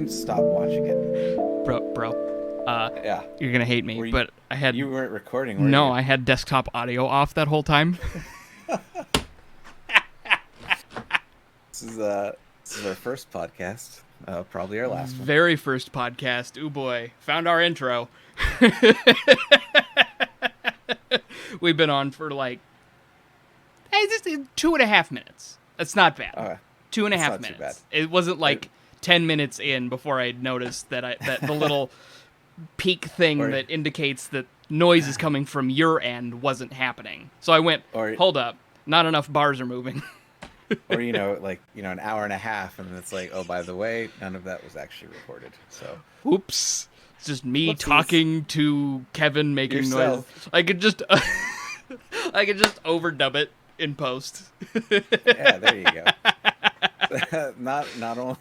can stop watching it. Bro. Yeah. You're gonna hate me, but I had You weren't recording, were no, you? I had desktop audio off that whole time. This is our first podcast. Probably our last one. Very first podcast. Ooh boy, found our intro. We've been on for like, hey, this is 2.5 minutes. That's not bad. Two and a That's half not too minutes. bad. It wasn't like 10 minutes in before I noticed that the little peak thing Or- that indicates that noise is coming from your end wasn't happening. So I went, Or- hold up, not enough bars are moving. Or an hour and a half, and it's like, oh, by the way, none of that was actually recorded. So Oops. It's just me Whoopsies. talking to Kevin making Yourself. noise. I could just overdub it in post. yeah, there you go. not only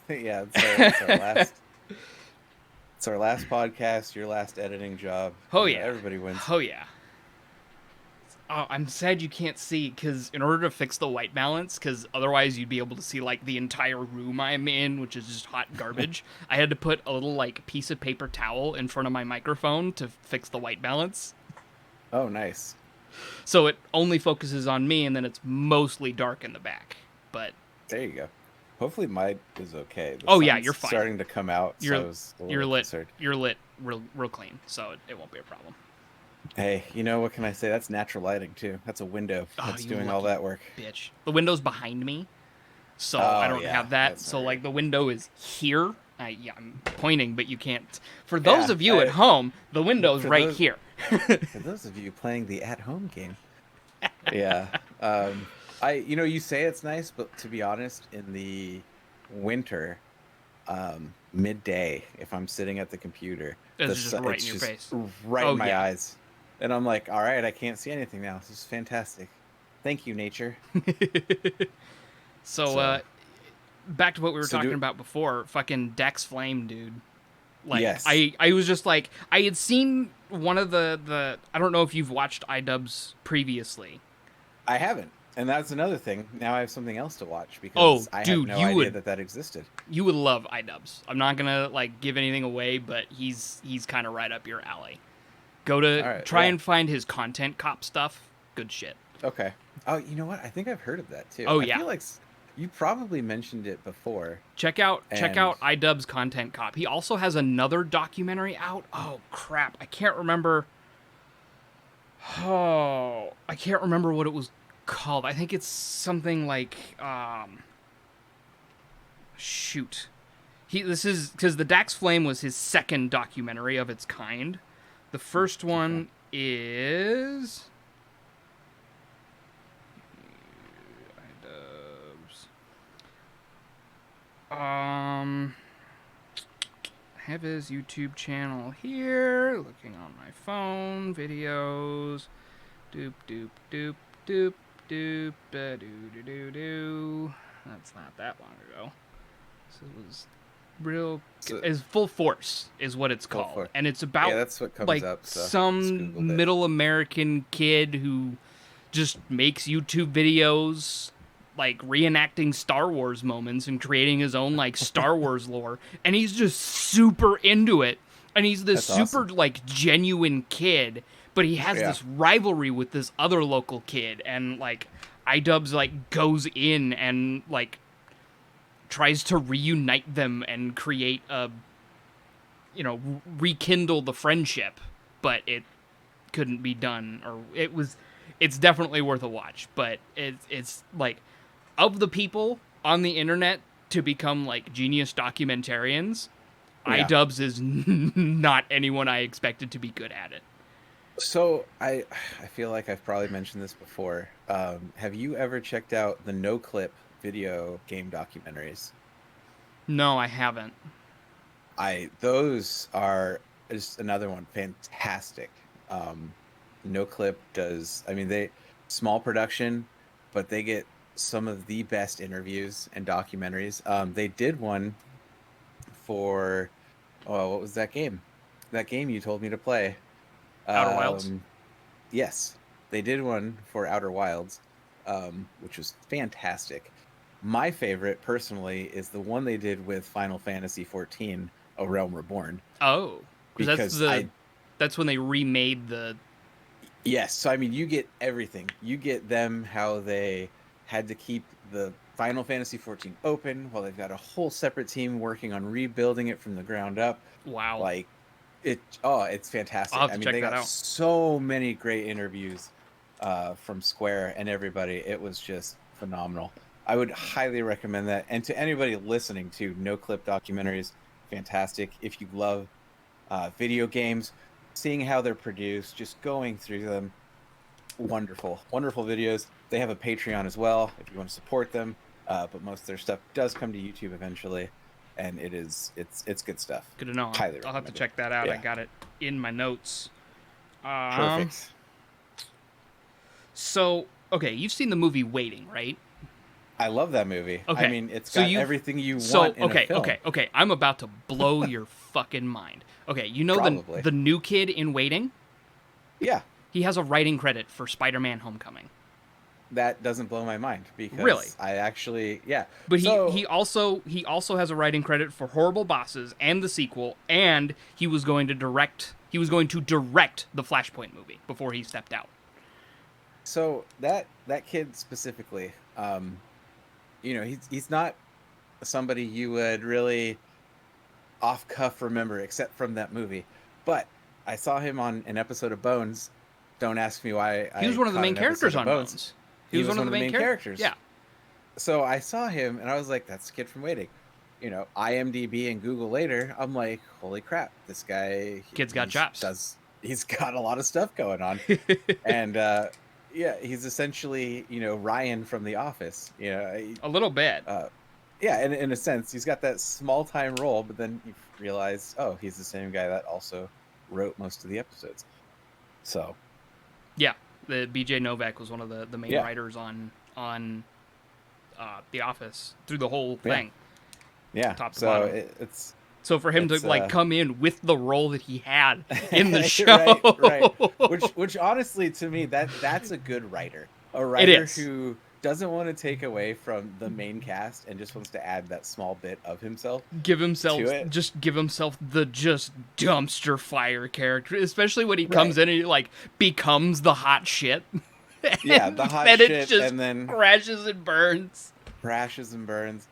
it's our last podcast, your last editing job. Oh You yeah. know, everybody wins. Oh yeah. Oh, I'm sad you can't see, because in order to fix the white balance, because otherwise you'd be able to see like the entire room I'm in, which is just hot garbage. I had to put a little like piece of paper towel in front of my microphone to fix the white balance. Oh, nice. So it only focuses on me, and then it's mostly dark in the back. But There you go. Hopefully mine is okay. The Oh, yeah, sun's you're fine. starting to come out, so I was a you're little lit. concerned. You're lit real clean, so it won't be a problem. Hey, you know what can I say? That's natural lighting too. That's a window. That's you doing all lucky that work. Bitch. The window's behind me, so Oh, I don't yeah, have that. that's So not like right. the window is here. I'm pointing, but you can't. For those Yeah, of you at home, the window's for right those- here. For those of you playing the at-home game, yeah. You say it's nice, but to be honest, in the winter, midday, if I'm sitting at the computer, It's just right in it's your just face. right Oh, in my yeah. eyes, and I'm like, all right, I can't see anything now. This is fantastic. Thank you, nature. So, back to what we were So talking do- about before. Fucking Dex Flame, dude. Like, Yes. I was just like, I had seen one of the I don't know if you've watched iDubbbz previously. I haven't, and that's another thing. Now I have something else to watch Oh, because I dude, had no you idea would- that existed. You would love iDubbbz. I'm not gonna like give anything away, but he's kind of right up your alley. Go to All right, try yeah. and find his content cop stuff. Good shit. Okay. Oh, you know what? I think I've heard of that too. Oh, I yeah. feel like you probably mentioned it before. Check out And- iDubbbz content cop. He also has another documentary out. Oh crap, I can't remember. Oh, I can't remember what it was called. I think it's something like shoot. This is because the Dax Flame was his second documentary of its kind. The first one is iDubbbz. I have his YouTube channel here. Looking on my phone, videos. Doop doop doop doop doop da doo doo doo doo. That's not that long ago. This was real. So- Is Full Force is what it's Full called, Force. and it's about Yeah, that's what comes like up. So just some Googled it. middle American kid who just makes YouTube videos like reenacting Star Wars moments and creating his own like Star Wars lore, and he's just super into it, and he's this That's super awesome. like genuine kid, but he has Yeah. this rivalry with this other local kid, and like iDubbbz like goes in and like tries to reunite them and create a rekindle the friendship, but it couldn't be done, or it's definitely worth a watch, but it's like, of the people on the internet to become like genius documentarians, Yeah. iDubbbz is not anyone I expected to be good at it. So I feel like I've probably mentioned this before. Have you ever checked out the No Clip video game documentaries? No, I haven't. Those are just another one, fantastic. No Clip does. I mean, they small production, but they get some of the best interviews and documentaries. They did one for, what was that game? That game you told me to play. Outer Wilds? Yes, they did one for Outer Wilds, which was fantastic. My favorite, personally, is the one they did with Final Fantasy XIV: A Realm Reborn, Oh, because because I that's when they remade the. yes, so I mean, you get everything. You get them how they had to keep the Final Fantasy XIV open while they've got a whole separate team working on rebuilding it from the ground up. Wow, Like it's I'll fantastic. have I to mean, check they that got out. so many great interviews from Square and everybody. It was just phenomenal. I would highly recommend that. And to anybody listening to No Clip documentaries, fantastic. If you love video games, seeing how they're produced, just going through them, wonderful, wonderful videos. They have a Patreon as well if you want to support them. But most of their stuff does come to YouTube eventually, and it's good stuff. Good to know. Highly I'll have to recommend it. check that out. I Yeah, got it in my notes. Um. perfect. So okay, you've seen the movie Waiting, right? I love that movie. I Okay. mean, it's So got you. everything you So want in okay, a film. okay. I'm about to blow your fucking mind. Okay, you know Probably. the new kid in Waiting? Yeah, He has a writing credit for Spider-Man: Homecoming. that doesn't blow my mind Really? because I actually, yeah. But So he also has a writing credit for Horrible Bosses and the sequel, and he was going to direct the Flashpoint movie before he stepped out. so that kid specifically, he's not somebody you would really off cuff remember except from that movie. But I saw him on an episode of Bones. Don't ask me why. He was one of the caught main an episode characters of on Bones. He was one of the main characters. Yeah. So I saw him and I was like, that's the kid from Waiting. IMDb and Google later, I'm like, holy crap, this guy Kid's got chops. He's got a lot of stuff going on. And yeah, he's essentially, Ryan from The Office. A little bit. Yeah, in a sense, he's got that small time role, but then you realize, oh, he's the same guy that also wrote most of the episodes. So Yeah, the BJ Novak was one of the main Yeah. writers on The Office through the whole Yeah. thing. yeah, Top to so bottom. it's So for him It's, to like come in with the role that he had in the show, right. Which honestly, to me, that's a good writer. A writer is. who doesn't want to take away from the main cast and just wants to add that small bit of himself. give To it. himself the just dumpster fire character, especially when he comes in and he like becomes the hot shit. Yeah, the hot then shit, it just and then crashes and burns. crashes and burns.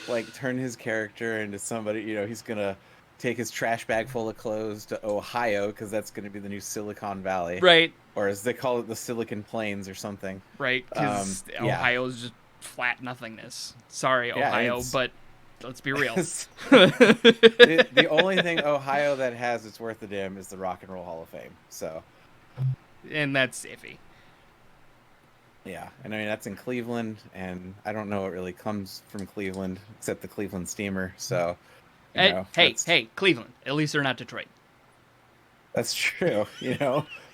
Like, turn his character into somebody, he's gonna take his trash bag full of clothes to Ohio because that's gonna be the new Silicon Valley, Right, or as they call it, the Silicon Plains or something. right, because Yeah. Ohio's just flat nothingness. Sorry, Yeah, Ohio, it's- but let's be real. the only thing Ohio that has its worth a damn is the Rock and Roll Hall of Fame. So And that's iffy. yeah, and I mean that's in Cleveland, and I don't know what really comes from Cleveland except the Cleveland Steamer. So Hey, that's, Cleveland. At least they're not Detroit. that's true.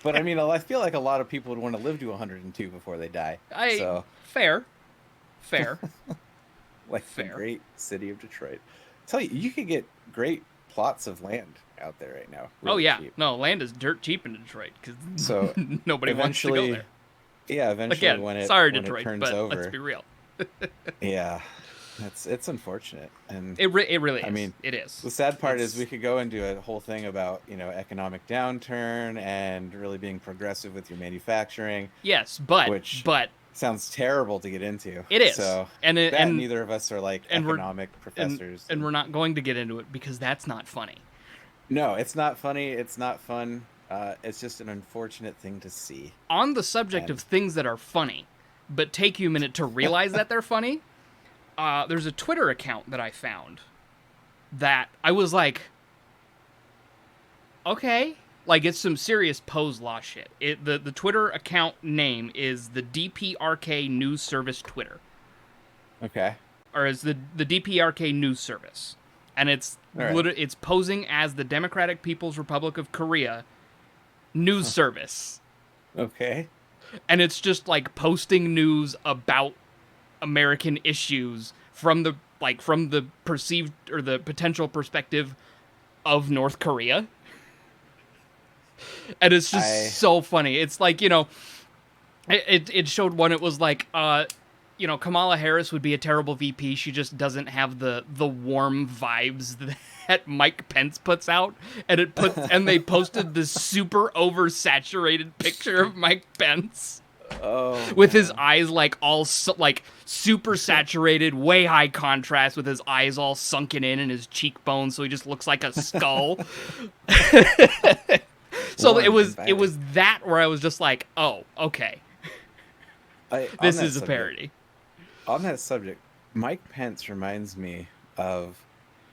But I mean, I feel like a lot of people would want to live to 102 before they die. So Fair. like the Fair. great city of Detroit. Tell you could get great plots of land out there right now. Oh really yeah, cheap. no, land is dirt cheap in Detroit because So nobody wants to go eventually, there. yeah, eventually Again, when it sorry when Detroit, it turns but over, let's be real. yeah, it's unfortunate. And It really is. I mean, it is. the sad part It's- is we could go into a whole thing about economic downturn and really being progressive with your manufacturing. Yes, but which- but Sounds terrible to get into. it is. So and neither of us are like and we're- economic professors. and we're not going to get into it because that's not funny. No, it's not funny. It's not fun. It's just an unfortunate thing to see. On the subject of things that are funny, but take you a minute to realize that they're funny, there's a Twitter account that I found that I was like, okay. Like, it's some serious Poe's Law shit. The Twitter account name is the DPRK News Service Twitter. Okay. Or is the DPRK News Service. And it's All right. it's posing as the Democratic People's Republic of Korea news service. Okay. And it's just like posting news about American issues from the perceived or the potential perspective of North Korea. And it's just so funny. It's like, it showed one, it was like Kamala Harris would be a terrible VP. She just doesn't have the warm vibes that Mike Pence puts out, and they posted this super oversaturated picture of Mike Pence. Oh, with his eyes like all like super saturated, way high contrast, with his eyes all sunken in and his cheekbones, so he just looks like a skull. So it was that where I was just like, oh, okay, this is a parody. On that subject, Mike Pence reminds me of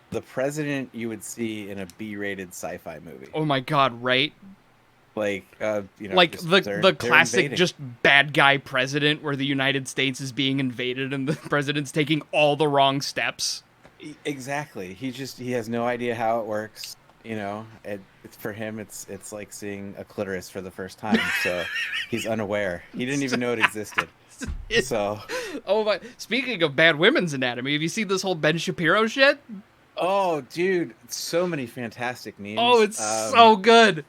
the president you would see in a B-rated sci-fi movie. Oh my god, right? Like, like the classic just bad guy president where the United States is being invaded and the president's taking all the wrong steps. Exactly. He has no idea how it works. For him, it's like seeing a clitoris for the first time. So he's unaware. He didn't even know it existed. So, oh my! Speaking of bad women's anatomy, have you seen this whole Ben Shapiro shit? Oh, dude, so many fantastic memes. Oh, it's so good.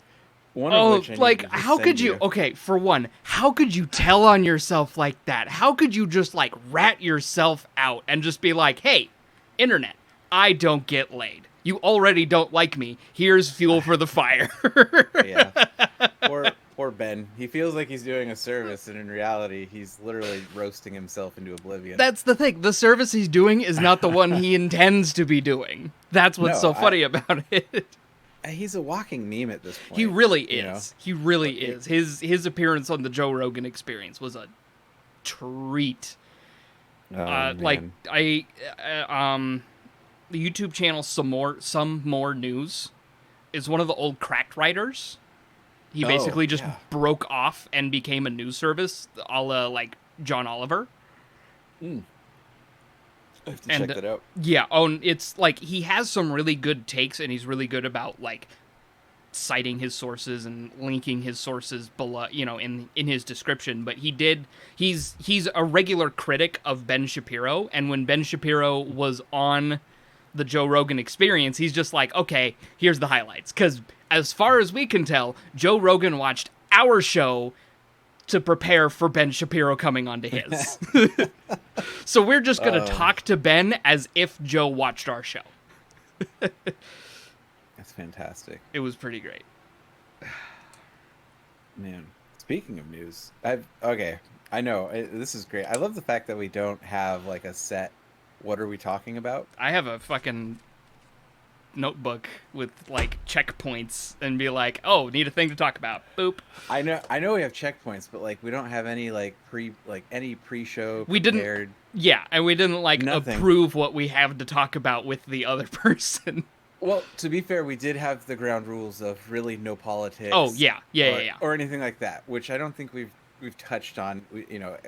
One of which how could you? Okay, for one, how could you tell on yourself like that? How could you just like rat yourself out and just be like, "Hey, internet, I don't get laid. You already don't like me. Here's fuel for the fire." Yeah. Poor Ben. He feels like he's doing a service, and in reality, he's literally roasting himself into oblivion. That's the thing. The service he's doing is not the one he intends to be doing. That's what's so funny about it. He's a walking meme at this point. He really is. He really is. His appearance on the Joe Rogan Experience was a treat. Like the YouTube channel Some More News is one of the old Cracked writers. He basically just broke off and became a news service, a la like John Oliver. I have to check that out. Yeah, it's like he has some really good takes, and he's really good about like citing his sources and linking his sources below, in his description. But he's a regular critic of Ben Shapiro, and when Ben Shapiro was on the Joe Rogan Experience, he's just like, okay, here's the highlights, because as far as we can tell, Joe Rogan watched our show to prepare for Ben Shapiro coming onto his. So we're just going to talk to Ben as if Joe watched our show. That's fantastic. It was pretty great. Man, speaking of news, I know, this is great. I love the fact that we don't have like a set, what are we talking about? I have a fucking notebook with like checkpoints and be like, oh, need a thing to talk about. Boop. I know we have checkpoints, but like we don't have any like any pre-show prepared. We didn't. Yeah, and we didn't like approve what we have to talk about with the other person. Well, to be fair, we did have the ground rules of really no politics. Oh yeah, or anything like that, which I don't think we've touched on.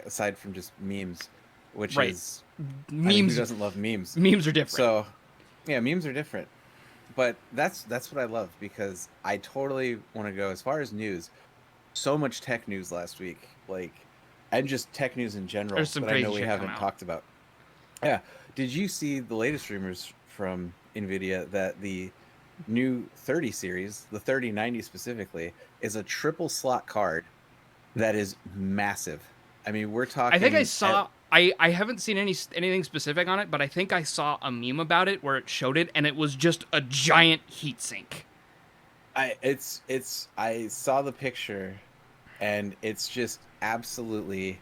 Aside from just memes, which is memes. Who doesn't love memes? Memes are different. So, yeah, memes are different. But that's what I love, because I totally want to go as far as news. So much tech news last week, and just tech news in general. There's some that crazy I know we shit haven't talked about. Yeah, did you see the latest rumors from NVIDIA that the new 30 series, the 3090 specifically, is a triple slot card that is massive? I mean, we're talking. I think I saw. I haven't seen anything specific on it, but I think I saw a meme about it where it showed it, and it was just a giant heatsink. I saw the picture, and it's just absolutely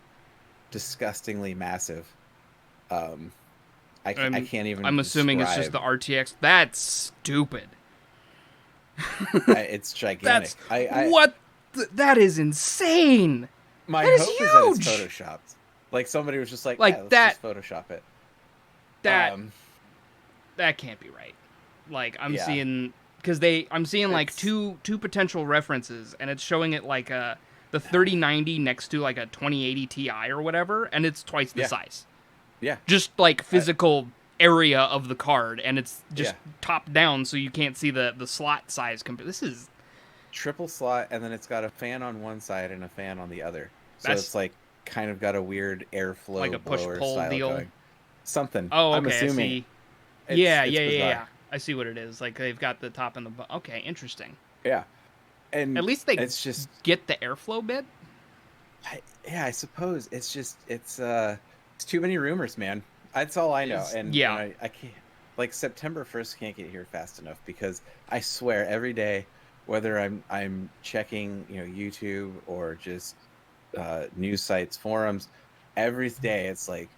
disgustingly massive. I can't even. I'm assuming it's just the RTX. That's stupid. It's gigantic. That is insane. My hope is that it's photoshopped. Like somebody was just like let's just Photoshop it. That can't be right. Like I'm seeing, because I'm seeing like two potential references, and it's showing it like the 3090 next to like a 2080 Ti or whatever, and it's twice the size. Yeah. Just like physical area of the card, and it's just top down, so you can't see the slot size. This is triple slot, and then it's got a fan on one side and a fan on the other. So it's like kind of got a weird airflow, like a push-pull deal. Going. Something. Oh, okay. I'm assuming. I see. Yeah. I see what it is. Like they've got the top and the bottom. Okay, interesting. Yeah, and at least they get the airflow bit. I suppose it's It's too many rumors, man. That's all I know. And Yeah. I can't, like, September 1st can't get here fast enough because I swear every day, whether I'm checking, YouTube or just news sites, forums, every day it's like,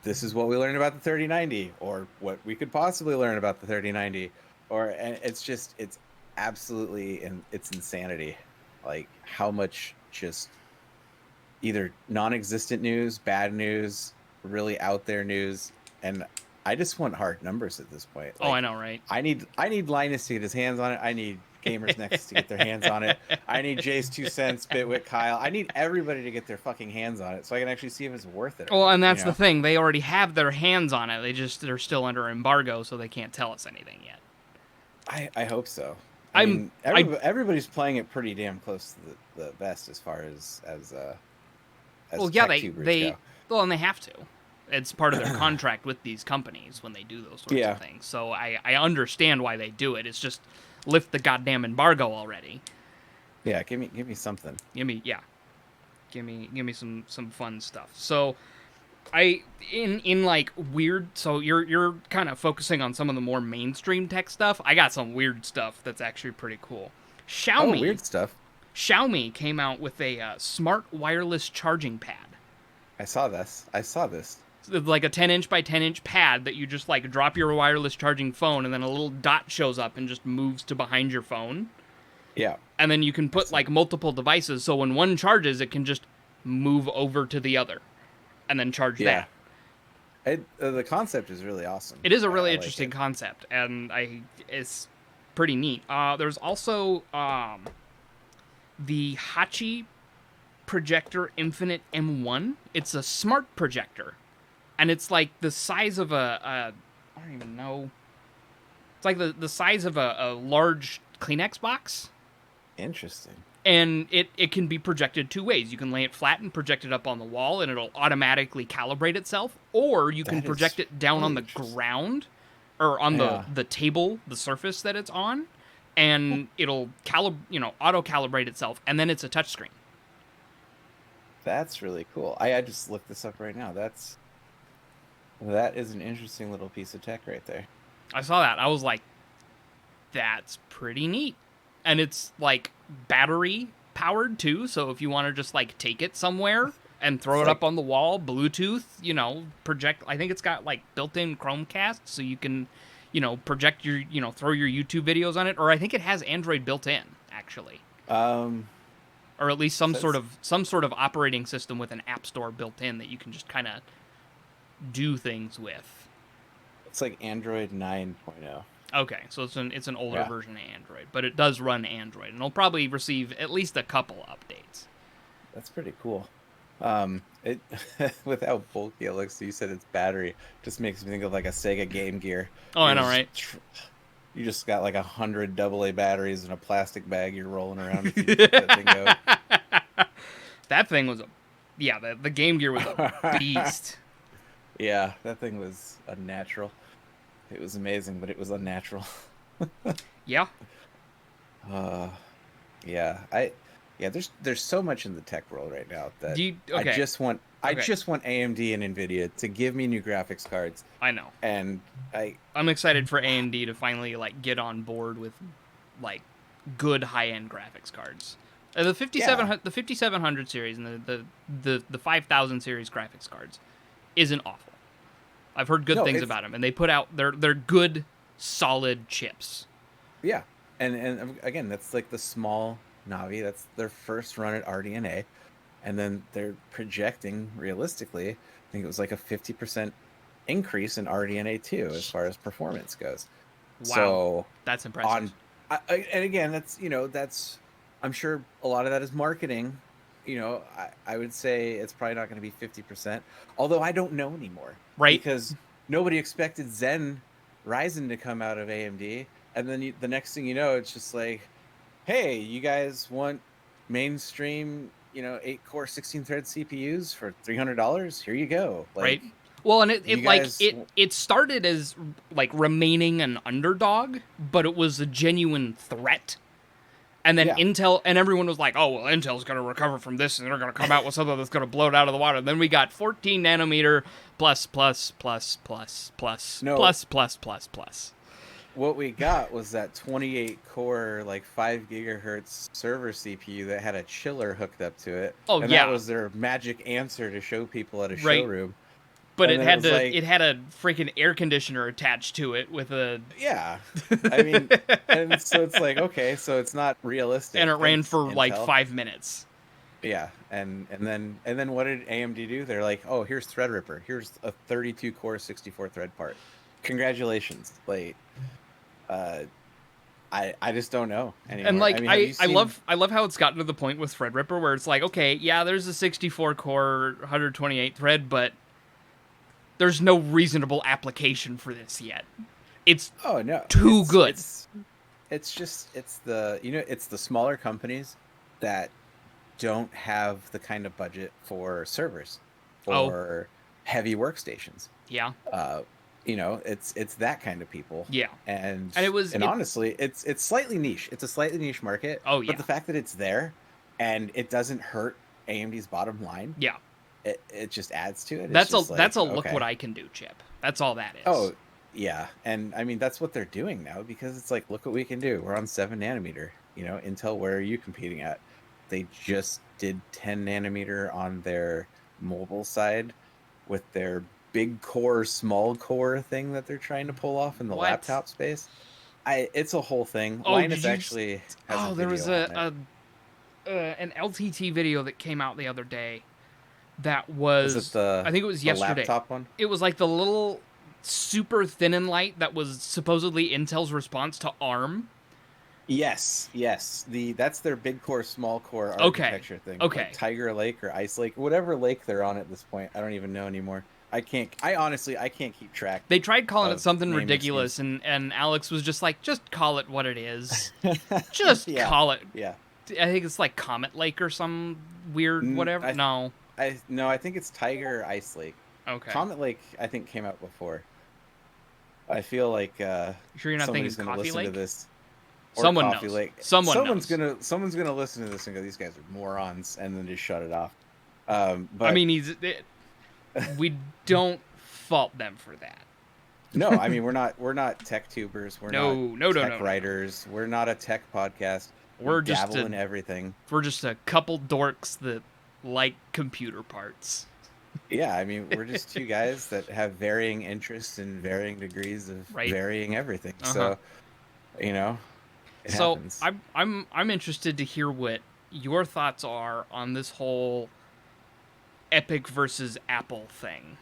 this is what we learned about the 3090, or what we could possibly learn about the 3090, and it's absolutely, and it's insanity, like how much just either non-existent news, bad news, really out there news, and I just want hard numbers at this point. Oh, I Like, know, right? I need Linus to get his hands on it. I need Gamers Next to get their hands on it. I need Jay's 2 cents, Bitwit, Kyle. I need everybody to get their fucking hands on it so I can actually see if it's worth it or Well, not. and that's the thing. They already have their hands on it. They're still under embargo, so they can't tell us anything yet. I hope so. I I'm mean, I everybody's playing it pretty damn close to the vest as far as well, yeah, tech tubers they go. well, and they have to. It's part of their contract with these companies when they do those sorts Yeah. of things. So I understand why they do it. It's just lift the goddamn embargo already. Yeah, give me something. Give me some fun stuff. So I in like weird. So you're kind of focusing on some of the more mainstream tech stuff. I got some weird stuff that's actually pretty cool. Oh, Xiaomi weird stuff. Xiaomi came out with a smart wireless charging pad. I saw this. Like a 10-inch by 10-inch pad that you just like drop your wireless charging phone, and then a little dot shows up and just moves to behind your phone. Yeah. And then you can put like multiple devices, so when one charges, it can just move over to the other and then charge Yeah. that. The concept is really awesome. It is a really I interesting like it. concept, and it's pretty neat. There's also the Hachi Projector Infinite M1. It's a smart projector, and it's like the size of I don't even know. It's like the size of a large Kleenex box, Interesting. and it can be projected two ways. You can lay it flat and project it up on the wall, and it'll automatically calibrate itself, or you can That project is it down on really the interesting. ground or on Yeah. the table, the surface that it's on, and it'll auto calibrate itself, and then it's a touchscreen. That's really cool. I just looked this up right now. That is an interesting little piece of tech right there. I saw that. I was like, that's pretty neat. And it's like battery powered too, so if you want to just like take it somewhere and throw It's it like, up on the wall, Bluetooth, project. I think it's got like built-in Chromecast, so you can, project your, throw your YouTube videos on it, or I think it has Android built in actually, um, or at least some says- sort of operating system with an app store built in that you can just kind of do things with. it's like Android 9.0. Okay, so it's an older Yeah. version of Android, but it does run Android, and it'll probably receive at least a couple updates. That's pretty cool. It with how bulky it looks, you said it's battery, just makes me think of like a Sega Game Gear. Oh, I know, You're right? just You just got like 100 AA batteries in a plastic bag you're rolling around with. You keep that thing going. That thing was the Game Gear was a beast. Yeah, that thing was unnatural. It was amazing, but it was unnatural. Yeah, Uh, yeah, there's so much in the tech world right now that okay? I Okay. just want AMD and Nvidia to give me new graphics cards, I know. and I'm excited for AMD to finally like get on board with like good high-end graphics cards. The 5700 series and the 5000 series graphics cards isn't awful. I've heard good No, things it's- about them, and they put out they're good, solid chips. yeah, and again, that's like the small Navi. That's their first run at RDNA, and then they're projecting realistically. I think it was like a 50% increase in RDNA 2 as far as performance goes. Wow, So that's impressive. and again, that's I'm sure a lot of that is marketing. I would say it's probably not going to be 50%, although I don't know anymore. Right. Because nobody expected Zen Ryzen to come out of AMD, and then the next thing you know, it's just like, hey, you guys want mainstream, 8-core 16-thread CPUs for $300? Here you go. Like, Right. Well, and you guys- it started as like remaining an underdog, but it was a genuine threat. And then Yeah. Intel, and everyone was like, oh, well, Intel's going to recover from this, and they're going to come out with something that's going to blow it out of the water. And then we got 14 nanometer plus, plus, plus, plus, plus, No. plus, plus, plus, plus. What we got was that 28 core, like 5 gigahertz server CPU that had a chiller hooked up to it. Oh, and yeah. that was their magic answer to show people at a Right. showroom. But And it then had was like- it had a freaking air conditioner attached to it with a, Yeah. I mean, and so it's like, okay, so it's not realistic. and it ran Thanks, for like Intel. 5 minutes. Yeah, and then what did AMD do? They're like, oh, here's Threadripper. Here's a 32 core, 64 thread part. Congratulations. Like, I just don't know anymore. And like I mean, have you seen- I love how it's gotten to the point with Threadripper where it's like, okay, yeah, there's a 64 core 128 thread, but there's no reasonable application for this yet. It's Oh no, too good. It's just it's the smaller companies that don't have the kind of budget for servers or heavy workstations. yeah. It's that kind of people. Yeah. And And honestly, it's slightly niche. It's a slightly niche market. Oh, yeah. But the fact that it's there and it doesn't hurt AMD's bottom line, Yeah. it just adds to it. That's It's a just like, look okay. what I can do, Chip. That's all that is. Oh, yeah. And I mean, that's what they're doing now because it's like, look what we can do. We're on 7 nanometer. Intel, where are you competing at? They just did 10 nanometer on their mobile side with their big core, small core thing that they're trying to pull off in the What? laptop space. It's a whole thing. Oh, Linus did you actually has Oh, a there was video on it. an LTT video that came out the other day that Was was it the I think it was the yesterday. laptop one? It was like the little super thin and light that was supposedly Intel's response to ARM. Yes. That's their big core, small core Okay, architecture thing. okay. Like Tiger Lake or Ice Lake, whatever lake they're on at this point. I don't even know anymore. I honestly can't keep track. They tried calling it Of something naming ridiculous, and Alex was just like, just call it what it is. Just Yeah. call it. Yeah. I think it's like Comet Lake or some weird whatever. No. I think it's Tiger or Ice Lake. Okay. Comet Lake, I think, came out before. I feel like You sure you're not thinking somebody's gonna Coffee listen Lake? to this. Or Someone Coffee knows. Lake. Someone's someone's gonna listen to this and go, "These guys are morons," and then just shut it off. But I mean, we don't fault them for that. no, I mean we're not tech tubers. We're No, not no, tech writers. We're not a tech podcast. We're We just dabble a- in everything. We're just a couple dorks that like computer parts. Yeah, I mean we're just two guys that have varying interests and varying degrees of Right. varying everything. Uh-huh. So, it So happens. I'm interested to hear what your thoughts are on this whole Epic versus Apple thing.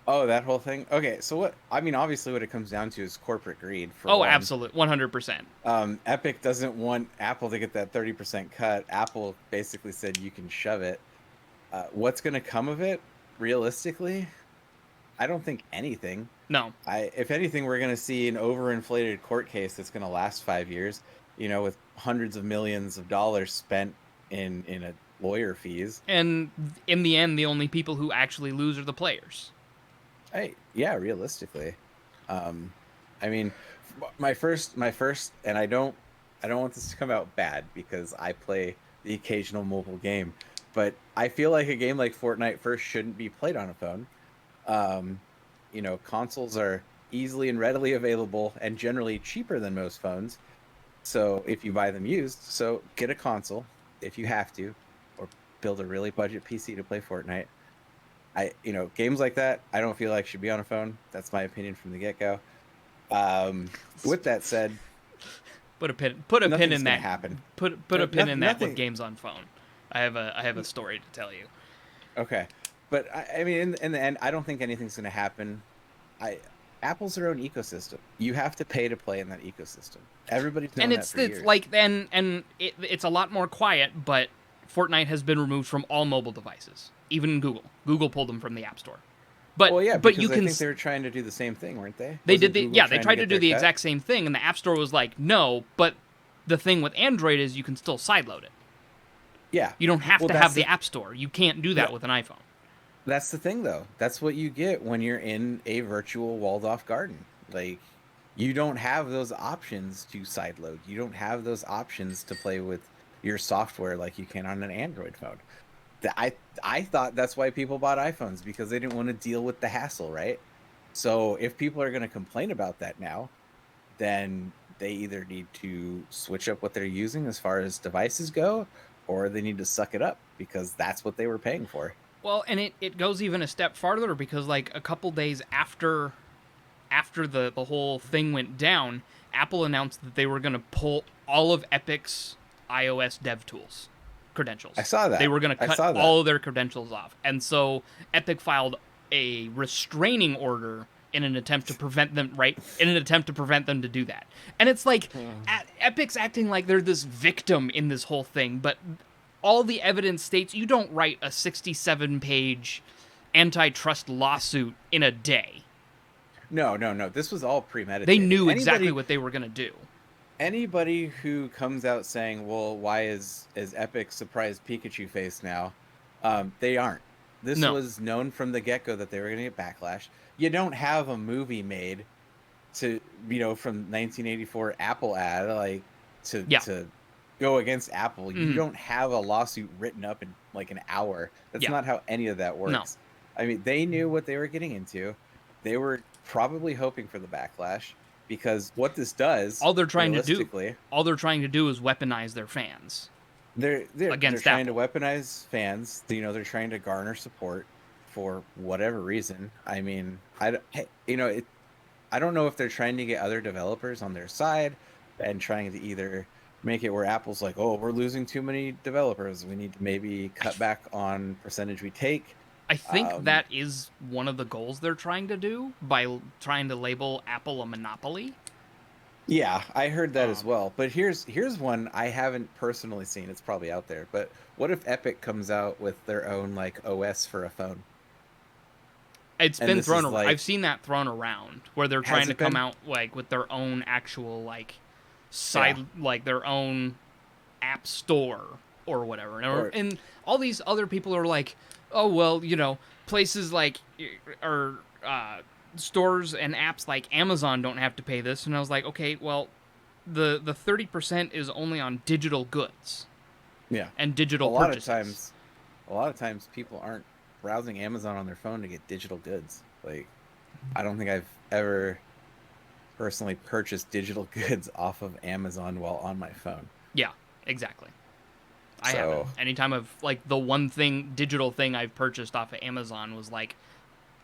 Oh, that whole thing. Okay, so obviously, what it comes down to is corporate greed. For Oh, one. absolutely, 100%. Epic doesn't want Apple to get that 30% cut. Apple basically said you can shove it. What's going to come of it, realistically? I don't think anything. No, If anything, we're going to see an overinflated court case that's going to last 5 years. With hundreds of millions of dollars spent in a lawyer fees. and in the end, the only people who actually lose are the players. Yeah, realistically. I mean, my first, and I don't want this to come out bad because I play the occasional mobile game, but I feel like a game like Fortnite first shouldn't be played on a phone. Consoles are easily and readily available and generally cheaper than most phones. So if you buy them used, so get a console if you have to, or build a really budget PC to play Fortnite. Games like that, I don't feel like should be on a phone. That's my opinion from the get-go. With that said, Put a pin in nothing's that. gonna happen. Put a pin in that with nothing- games on phone. I have a story to tell you. Okay, but I mean, in the end, I don't think anything's gonna happen. Apple's their own ecosystem. You have to pay to play in that ecosystem. Everybody's known And that it's for years. like it's a lot more quiet, but Fortnite has been removed from all mobile devices, even Google. Google pulled them from the App Store. But well, yeah, but because you I can think they were trying to do the same thing, weren't they? they Wasn't did the Google yeah they trying tried to get do their the cut? exact same thing, and the App Store was like no. But the thing with Android is you can still sideload it. Yeah, You don't have Well, to that's have the App Store. You can't do that Yeah. with an iPhone. That's the thing, though. That's what you get when you're in a virtual walled-off garden. Like, You don't have those options to sideload. You don't have those options to play with your software like you can on an Android phone. I thought that's why people bought iPhones, because they didn't want to deal with the hassle, right? So if people are going to complain about that now, then they either need to switch up what they're using as far as devices go, or they need to suck it up, because that's what they were paying for. Well, and it goes even a step farther, because like a couple days after the whole thing went down, Apple announced that they were going to pull all of Epic's iOS dev tools credentials. I saw that. They were going to cut all of their credentials off. And so Epic filed a restraining order in an attempt to prevent them to do that. And it's like Epic's acting like they're this victim in this whole thing, but all the evidence states you don't write a 67-page antitrust lawsuit in a day. No. This was all premeditated. They knew exactly what they were going to do. Anybody who comes out saying, well, why is Epic surprised Pikachu face now? They aren't. This was known from the get-go that they were going to get backlash. You don't have a movie made to, from 1984 Apple ad, like, to go against Apple. You don't have a lawsuit written up in, like, an hour. That's not how any of that works. No. I mean, they knew what they were getting into. They were probably hoping for the backlash, because what this does, all they're trying to do is weaponize their fans. They're trying to weaponize fans. They're trying to garner support for whatever reason. I mean, I don't know if they're trying to get other developers on their side and trying to either make it where Apple's like, oh, we're losing too many developers, we need to maybe cut back on percentage we take. I think that is one of the goals they're trying to do by trying to label Apple a monopoly. Yeah, I heard that as well. But here's one I haven't personally seen. It's probably out there. But what if Epic comes out with their own like OS for a phone? It's been thrown around. I've seen that thrown around, where they're trying to come out like with their own actual like side, like their own app store or whatever. And all these other people are like, oh, well, places like stores and apps like Amazon don't have to pay this. And I was like, okay, well, the 30% is only on digital goods. Yeah. And digital purchases. A lot of times people aren't browsing Amazon on their phone to get digital goods. Like, I don't think I've ever personally purchased digital goods off of Amazon while on my phone. Yeah, exactly. I haven't. Anytime the one digital thing I've purchased off of Amazon was like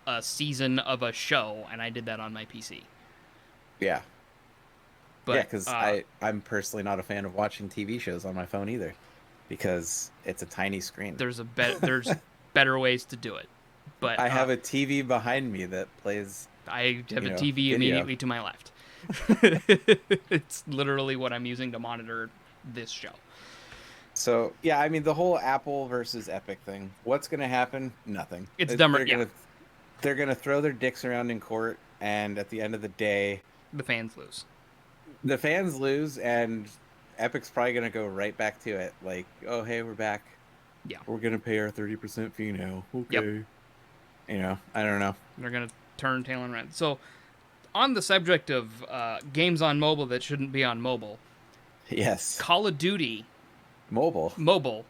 a season of a show, and I did that on my PC. Yeah. But because I'm personally not a fan of watching TV shows on my phone either, because it's a tiny screen. There's better ways to do it. But I have a TV behind me that plays. I have a TV video immediately to my left. It's literally what I'm using to monitor this show. So, yeah, I mean, the whole Apple versus Epic thing, what's going to happen? Nothing. It's dumber. They're going to throw their dicks around in court, and at the end of the day, the fans lose. The fans lose, and Epic's probably going to go right back to it. Like, oh, hey, we're back. Yeah. We're going to pay our 30% fee now. Okay. Yep. I don't know. They're going to turn tail and run. So, on the subject of games on mobile that shouldn't be on mobile. Yes. Call of Duty. Mobile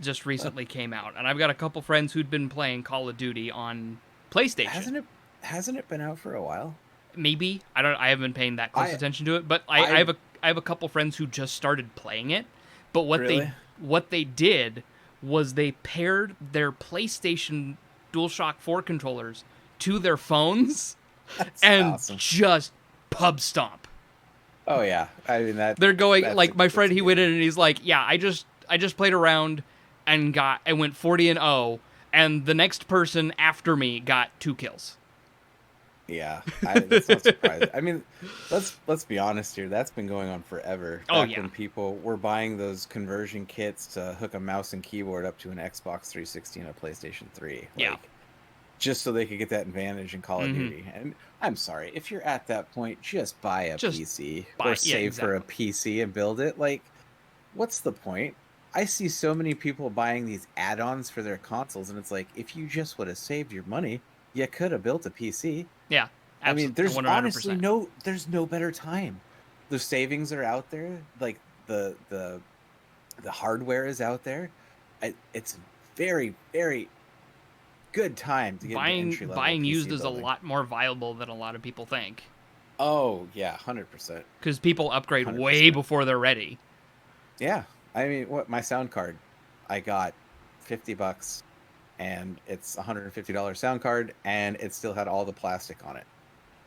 just recently came out, and I've got a couple friends who'd been playing Call of Duty on PlayStation. Hasn't it been out for a while? Maybe. I haven't been paying that close attention to it, but I have a couple friends who just started playing it. But what they did was they paired their PlayStation DualShock 4 controllers to their phones and awesome. Just pub stomp. Oh yeah, I mean that. They're going like my friend. He went in and he's like, "Yeah, I just played around and went 40-0, and the next person after me got 2 kills." Yeah, that's not surprising. I mean, let's be honest here. That's been going on forever. Back when people were buying those conversion kits to hook a mouse and keyboard up to an Xbox 360 and a PlayStation 3. Just so they could get that advantage in Call of Duty. And I'm sorry, if you're at that point, just buy a PC or save for a PC and build it. Like, what's the point? I see so many people buying these add-ons for their consoles, and it's like, if you just would have saved your money, you could have built a PC. Yeah, I mean, there's 100%. honestly there's no better time. The savings are out there. Like the hardware is out there. It's very, very good time to get into entry level Buying PC used is a building. lot more viable than a lot of people think. Oh yeah, 100%. Because people upgrade 100%. way before they're ready. Yeah, I mean, what my sound card, I got $50, and it's $150 sound card, and it still had all the plastic on it.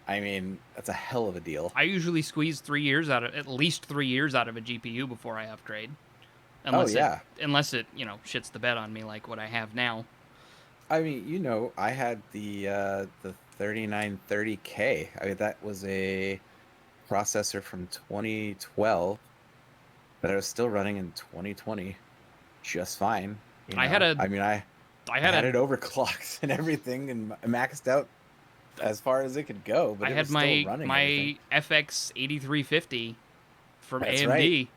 I mean, that's a hell of a deal. I usually squeeze at least 3 years out of a GPU before I upgrade. Unless Unless it, shits the bed on me like what I have now. I mean, I had the 3930K. I mean, that was a processor from 2012, but I was still running in 2020 just fine. I had it overclocked and everything and maxed out as far as it could go, but I had my FX 8350 from AMD. Right.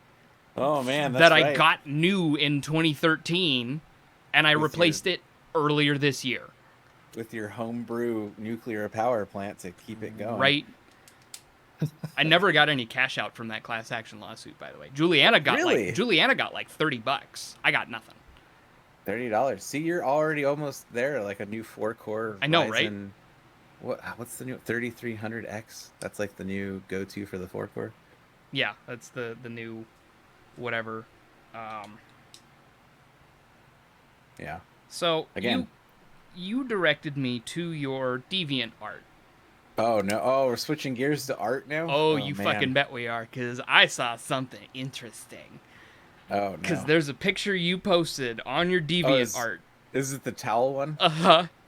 Oh man, I got new in 2013, and I replaced it earlier this year with your homebrew nuclear power plant to keep it going. Right. I never got any cash out from that class action lawsuit, by the way. Juliana got like $30. I got nothing. $30. See, you're already almost there, like a new 4-core. I know, Ryzen. Right? What's the new 3300X? That's like the new go-to for the 4-core. Yeah, that's the new whatever. Yeah. So again, you directed me to your DeviantArt. Oh no! Oh, we're switching gears to art now. Oh, you man. Fucking bet we are, because I saw something interesting. Oh no! Because there's a picture you posted on your DeviantArt. Is it the towel one?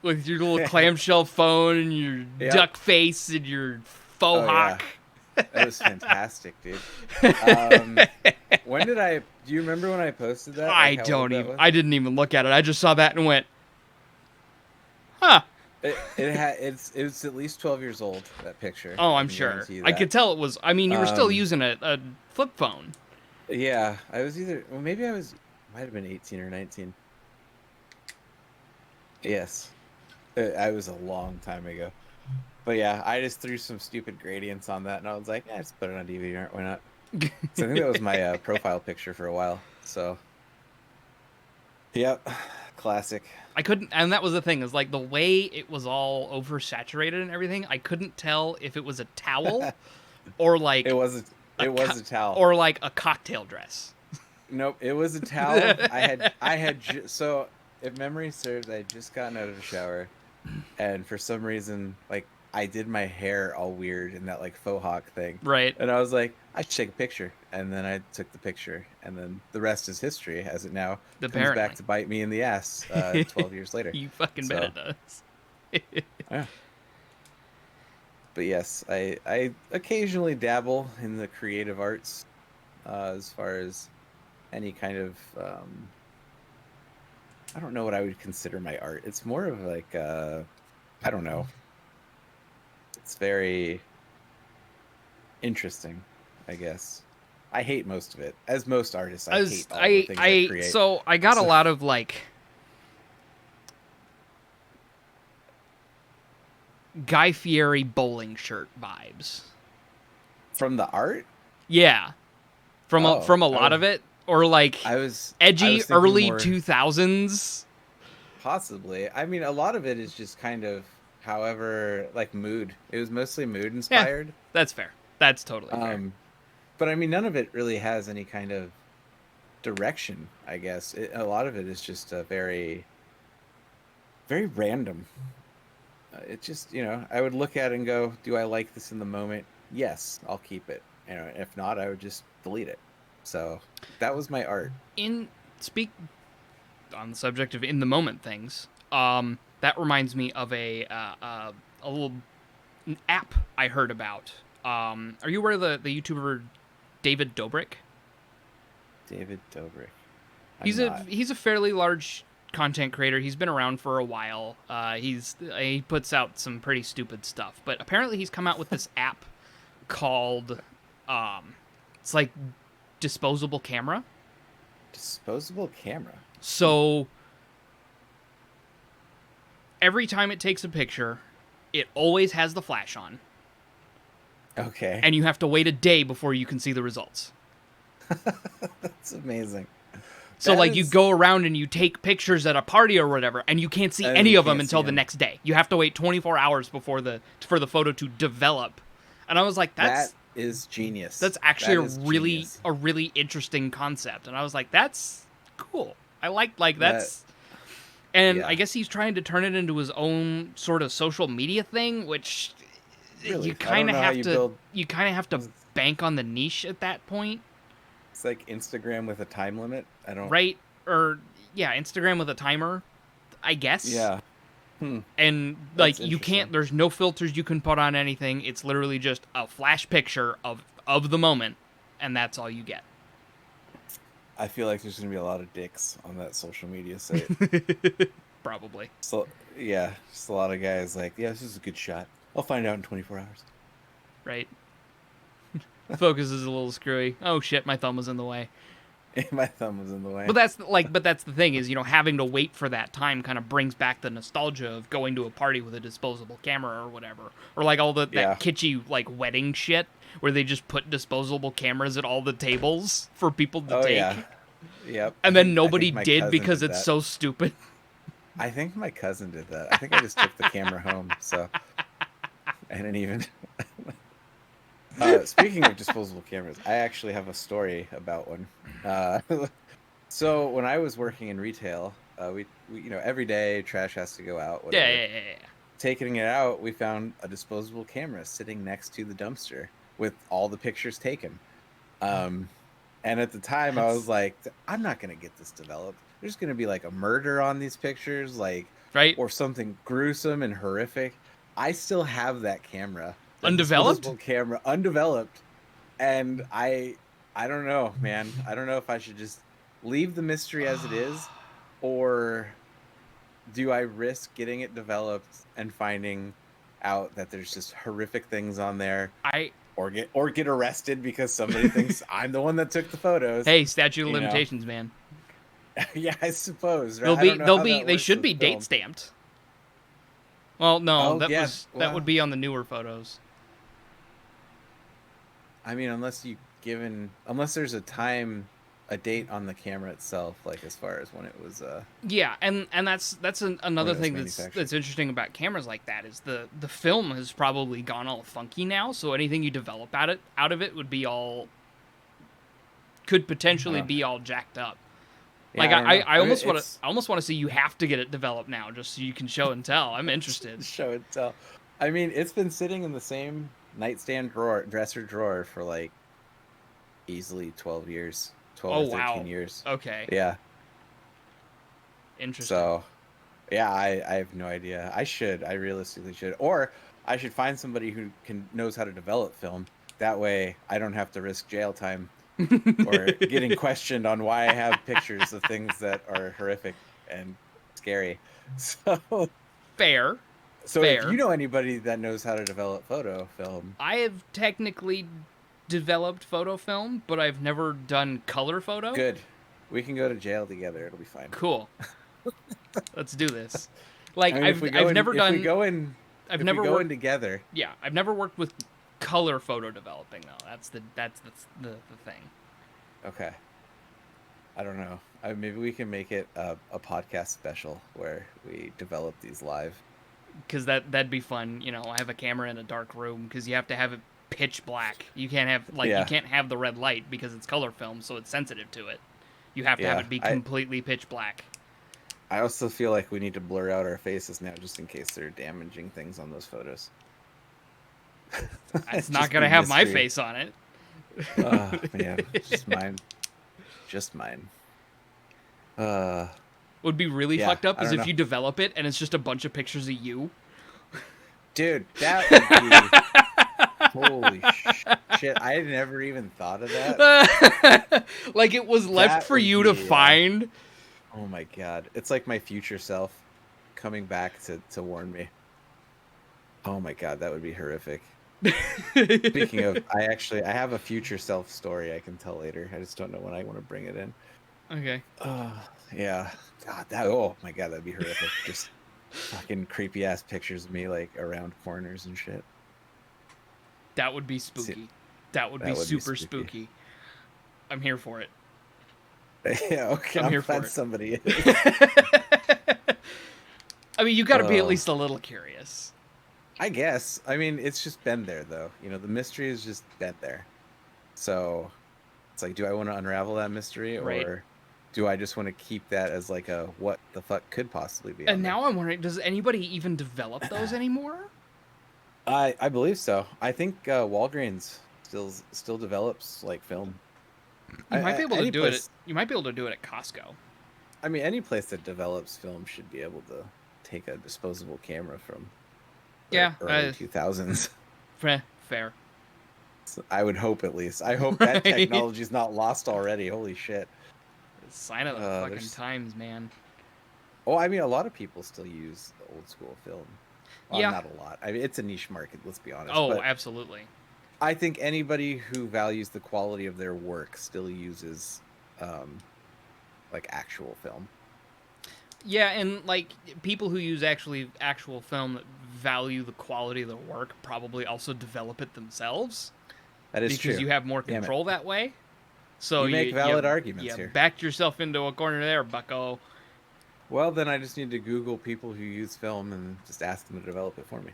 With your little clamshell phone and your duck face and your faux hawk. Yeah. That was fantastic, dude. When did I? Do you remember when I posted that? I don't even. I didn't even look at it. I just saw that and went, huh. It's at least 12 years old, that picture. Oh, I'm sure. I could tell it was. I mean, you were still using a flip phone. Yeah, I was might have been 18 or 19. Yes, I was a long time ago. But yeah, I just threw some stupid gradients on that, and I was like, yeah, just put it on DeviantArt. Why not? So I think that was my profile picture for a while. So, yep, classic. I couldn't, and that was the thing, is like the way it was all oversaturated and everything, I couldn't tell if it was a towel or like it was a towel or like a cocktail dress. Nope, it was a towel. So if memory serves, I had just gotten out of the shower, and for some reason, like, I did my hair all weird in that like faux hawk thing. Right. And I was like, I should take a picture. And then I took the picture. And then the rest is history, as it now comes back to bite me in the ass 12 years later. You fucking bet it does. Yeah. But yes, I occasionally dabble in the creative arts as far as any kind of... I don't know what I would consider my art. It's more of like... I don't know. It's very interesting, I guess. I hate most of it. As most artists, I hate all the things I create. So I got a lot of like Guy Fieri bowling shirt vibes. From the art? Yeah. From a lot of it. Or like edgy early 2000s. Possibly. I mean, a lot of it is just kind of however, like mood. It was mostly mood inspired. Yeah, that's fair. That's totally fair. But I mean, none of it really has any kind of direction, I guess. A lot of it is just a very, very random. It just, I would look at it and go, do I like this in the moment? Yes, I'll keep it. If not, I would just delete it. So that was my art. Speak on the subject of in the moment things. That reminds me of a little app I heard about. Are you aware of the YouTuber David Dobrik? David Dobrik. He's a fairly large content creator. He's been around for a while. He puts out some pretty stupid stuff, but apparently he's come out with this app called it's like Disposable Camera. Disposable Camera. So every time it takes a picture, it always has the flash on, Okay. and you have to wait a day before you can see the results. That's amazing. So, like, you go around and you take pictures at a party or whatever, and you can't see any of them until the next day. You have to wait 24 hours for the photo to develop. And I was like, that is genius. That's actually a really interesting concept. And I was like, that's cool. I like that's. And yeah. I guess he's trying to turn it into his own sort of social media thing, which really? you kind of have to bank on the niche at that point. It's like Instagram with a time limit. Right, or yeah, Instagram with a timer, I guess. Yeah. And like you can't. There's no filters you can put on anything. It's literally just a flash picture of the moment, and that's all you get. I feel like there's gonna be a lot of dicks on that social media site. Probably. So yeah, just a lot of guys like, yeah, this is a good shot. I'll find out in 24 hours. Right. Focus is a little screwy. Oh shit, my thumb was in the way. My thumb was in the way. But that's the thing is, having to wait for that time kind of brings back the nostalgia of going to a party with a disposable camera or whatever, or like all that kitschy like wedding shit where they just put disposable cameras at all the tables for people to take. Yeah. Yep. And then nobody did because it's so stupid. I think my cousin did that. I think I just took the camera home, so I didn't even. Speaking of disposable cameras, I actually have a story about one. So when I was working in retail, we every day trash has to go out. Whatever. Yeah. Taking it out, we found a disposable camera sitting next to the dumpster with all the pictures taken. And at the time, I was like, I'm not gonna get this developed. There's gonna be like a murder on these pictures, like right, or something gruesome and horrific. I still have that camera. Undeveloped camera, undeveloped, and I don't know, man. I don't know if I should just leave the mystery as it is, or do I risk getting it developed and finding out that there's just horrific things on there, or get arrested because somebody thinks I'm the one that took the photos. Hey, statute of limitations, man. Yeah, I suppose. Right? They should be date stamped. Well, no, that would be on the newer photos. I mean, unless there's a date on the camera itself, like as far as when it was. Yeah, and that's another thing that's interesting about cameras like that is the film has probably gone all funky now. So anything you develop out of it could potentially be all jacked up. Yeah, like I almost want to see you have to get it developed now just so you can show and tell. I'm interested. Show and tell. I mean, it's been sitting in the same nightstand dresser drawer for like easily 12 years, 12 or 13 years. Okay. Yeah. Interesting. So, yeah, I have no idea. I realistically should, or I should find somebody who knows how to develop film. That way, I don't have to risk jail time or getting questioned on why I have pictures of things that are horrific and scary. So fair. So if you know anybody that knows how to develop photo film. I have technically developed photo film, but I've never done color photo. Good. We can go to jail together. It'll be fine. Cool. Let's do this. Like, I've never done. If we go in, I've never worked together. Yeah, I've never worked with color photo developing though. That's the thing. Okay. I don't know. Maybe we can make it a podcast special where we develop these live. Because that'd be fun. I have a camera in a dark room because you have to have it pitch black. You can't have you can't have the red light because it's color film, so it's sensitive to it. You have to have it be completely pitch black. I also feel like we need to blur out our faces now just in case they're damaging things on those photos. It's not going to have my face on it. Oh, man. Just mine. Would be really fucked up is if you develop it and it's just a bunch of pictures of you. Dude, that would be... Holy shit. I had never even thought of that. Like it was left for you to find. Oh my god. It's like my future self coming back to warn me. Oh my god, that would be horrific. Speaking of, I have a future self story I can tell later. I just don't know when I want to bring it in. Okay. Yeah. God, oh my god, that'd be horrific. Just Fucking creepy ass pictures of me like around corners and shit. That would be See, spooky. That would be that would be super spooky. spooky. I'm here for it. Yeah, okay, I'm I'm here for glad it. somebody is. I mean, you got to be at Oh, least a little curious. I guess. I mean, it's just been there though. You know, the mystery has just been there. So it's like, do I want to unravel that mystery Right. or do I just want to keep that as like a what the fuck could possibly be And on there? now I'm wondering, does anybody even develop those anymore? I believe so. I think Walgreens still develops like film. You might be able to Any do it. place, You might be able to do it at Costco. I mean, any place that develops film should be able to take a disposable camera from the Yeah, early 2000s. fair. So I would hope at least. I hope that Right? technology's not lost already. Holy shit. Sign of the fucking There's times, man. Oh, I mean, a lot of people still use the old school film. Well, Yeah. not a lot. I mean, it's a niche market, let's be honest. Oh, But absolutely. I think anybody who values the quality of their work still uses like actual film. Yeah, and like people who use actual film that value the quality of their work probably also develop it themselves That is because true. you have more Damn it. control that way. So You make valid arguments you here. backed yourself into a corner there, Bucko. Well, then I just need to Google people who use film and just ask them to develop it for me.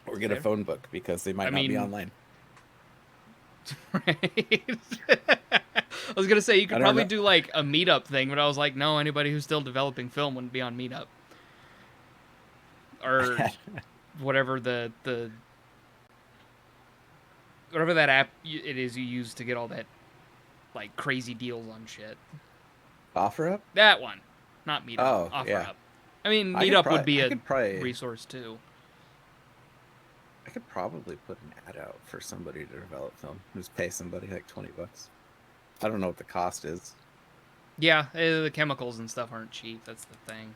Or get a Fair. phone book because they might not be mean, online. Right. I was gonna say you I could don't probably know. do like a meetup thing, but I was like, no, anybody who's still developing film wouldn't be on meetup. Or whatever the whatever that app it is you use to get all that like crazy deals on shit. OfferUp? That one, not Meetup. Oh, OfferUp. yeah. I mean, I could Meetup prob- would be I a could probably resource too. I could probably put an ad out for somebody to develop film. Just pay somebody like $20. I don't know what the cost is. Yeah, the chemicals and stuff aren't cheap. That's the thing.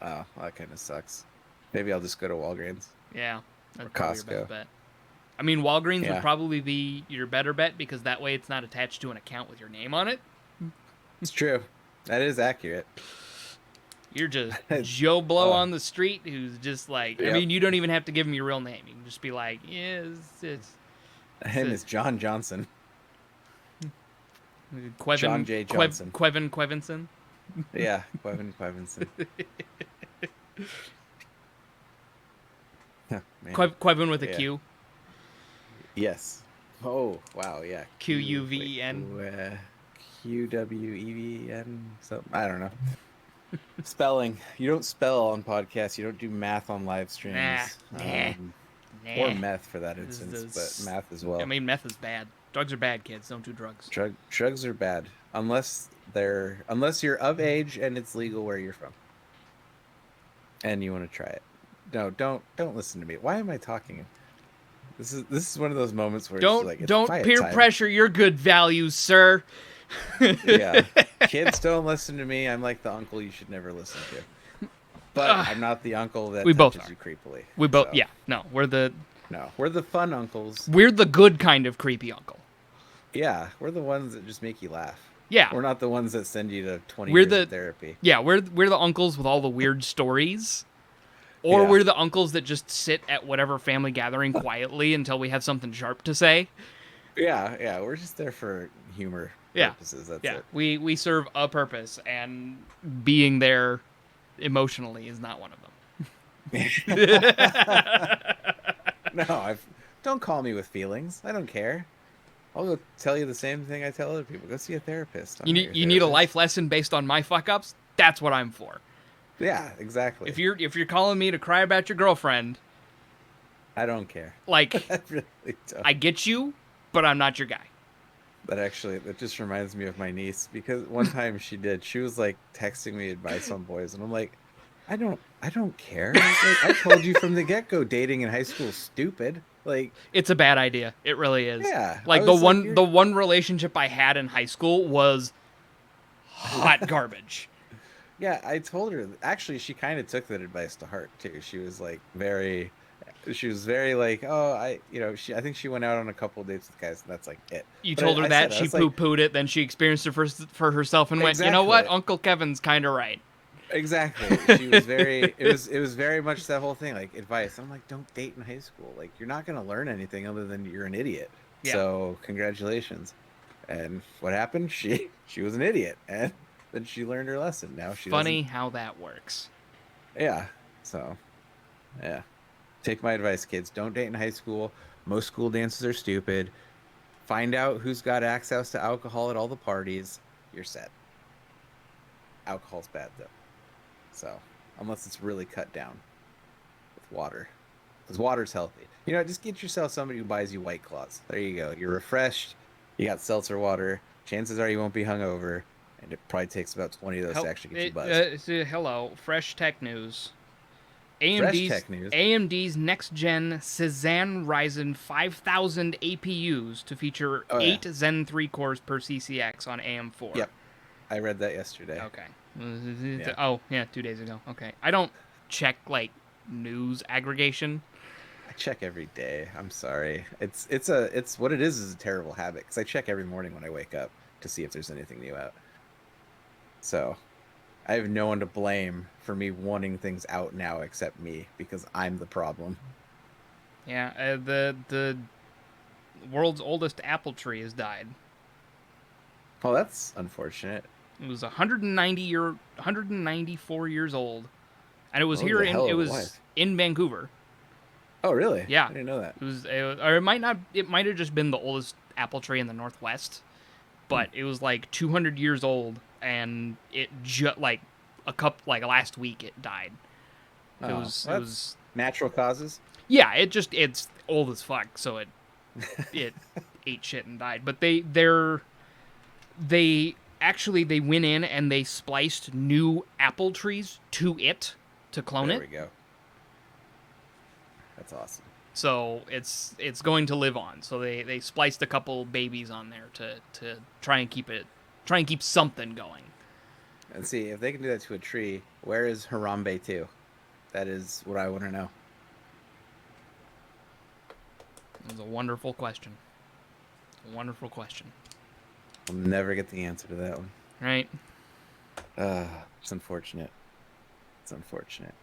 Oh, that kind of sucks. Maybe I'll just go to Walgreens. Yeah, that's Or probably your Costco. best bet. I mean, Walgreens Yeah. would probably be your better bet because that way it's not attached to an account with your name on it. It's true. That is accurate. You're just Joe Blow Oh. on the street who's just like, I Yep. mean, you don't even have to give him your real name. You can just be like, yeah, it's Him is John Johnson. Quevin, John J. Johnson. Quevin Quevinson. Yeah, Quevin Quevinson. Huh, man. Quevin with a Yeah. Q. Yes. Oh, wow, yeah. Q-U-V-E-N. Q-W-E-V-N. Something. I don't know. Spelling. You don't spell on podcasts. You don't do math on live streams. Nah. Or meth for that This instance, is- but math as well. I mean, meth is bad. Drugs are bad, kids. Don't do drugs. Drugs are bad unless you're of age and it's legal where you're from, and you want to try it. No, don't listen to me. Why am I talking? This is one of those moments where it's like, it's Don't quiet peer time. pressure your good values, sir. Yeah, kids don't listen to me. I'm like the uncle you should never listen to. But I'm not the uncle that We both touches are. you creepily. We both, so, yeah, no, we're the fun uncles. we're the good kind of creepy uncle. Yeah, we're the ones that just make you laugh. Yeah, We're not the ones that send you to 20 We're years the- of therapy. yeah, we're the uncles with all the weird stories, or Yeah. we're the uncles that just sit at whatever family gathering quietly until we have something sharp to say. Yeah, we're just there for humor Yeah. purposes. That's Yeah, it. we serve a purpose, and being there emotionally is not one of them. No, don't call me with feelings. I don't care. I'll go tell you the same thing I tell other people. Go see a therapist. I'm You not need your you need a therapist. life lesson based on my fuck ups. That's what I'm for. Yeah, exactly. If you're calling me to cry about your girlfriend, I don't care. like I really don't. I get you, but I'm not your guy. That just reminds me of my niece because one time she was like texting me advice on boys, and I'm like, I don't care. Like, I told you from the get-go, dating in high school is stupid. Like, It's a bad idea. It really is. yeah. Like I the was one you're- the one relationship I had in high school was hot garbage. Yeah, I told her. Actually, she kind of took that advice to heart too. She was very like, oh, I think she went out on a couple of dates with guys, and that's like it. You But told I her that, said, I she was like, pooed it, then she experienced it for herself and went, you know what, Exactly. Uncle Kevin's kind of right. Exactly. She was very it was very much that whole thing, like advice. I'm like, don't date in high school. Like you're not gonna learn anything other than you're an idiot. Yeah. So congratulations. And what happened? She was an idiot. And then she learned her lesson. Now she Funny doesn't. how that works. Yeah. So yeah. Take my advice, kids. Don't date in high school. Most school dances are stupid. Find out who's got access to alcohol at all the parties. You're set. Alcohol's bad though. So unless it's really cut down with water. Because water's healthy. You know, just get yourself somebody who buys you White Claws. There you go. You're refreshed. You got seltzer water. Chances are you won't be hungover. And it probably takes about 20 of those to actually get you buzzed. Hello, fresh tech news. Fresh AMD's tech news. AMD's next gen Cezanne Ryzen 5000 APUs to feature Oh, yeah. 8 Zen 3 cores per CCX on AM4. Yep. I read that yesterday. Okay. Yeah. Oh, yeah, 2 days ago. Okay. I don't check like news aggregation. I check every day. I'm sorry. It's what it is a terrible habit because I check every morning when I wake up to see if there's anything new out. So I have no one to blame for me wanting things out now except me because I'm the problem. Yeah, the world's oldest apple tree has died. Oh, that's unfortunate. It was 194 years old, and it was Oh, here the in hell it of a was life. in Vancouver. Oh, really? Yeah. I didn't know that. Or it might not. It might have just been the oldest apple tree in the Northwest, but it was like 200 years old, and it like last week it died. Oh, It well, was that's natural causes. yeah. It's old as fuck, so it ate shit and died. But they went in and they spliced new apple trees to it to clone There it. we go. That's awesome. So it's going to live on. So they spliced a couple babies on there to try and keep something going. And see, if they can do that to a tree, where is Harambe 2? That is what I want to know. It was a wonderful question. A wonderful question. I'll never get the answer to that one. Right? It's unfortunate. It's unfortunate.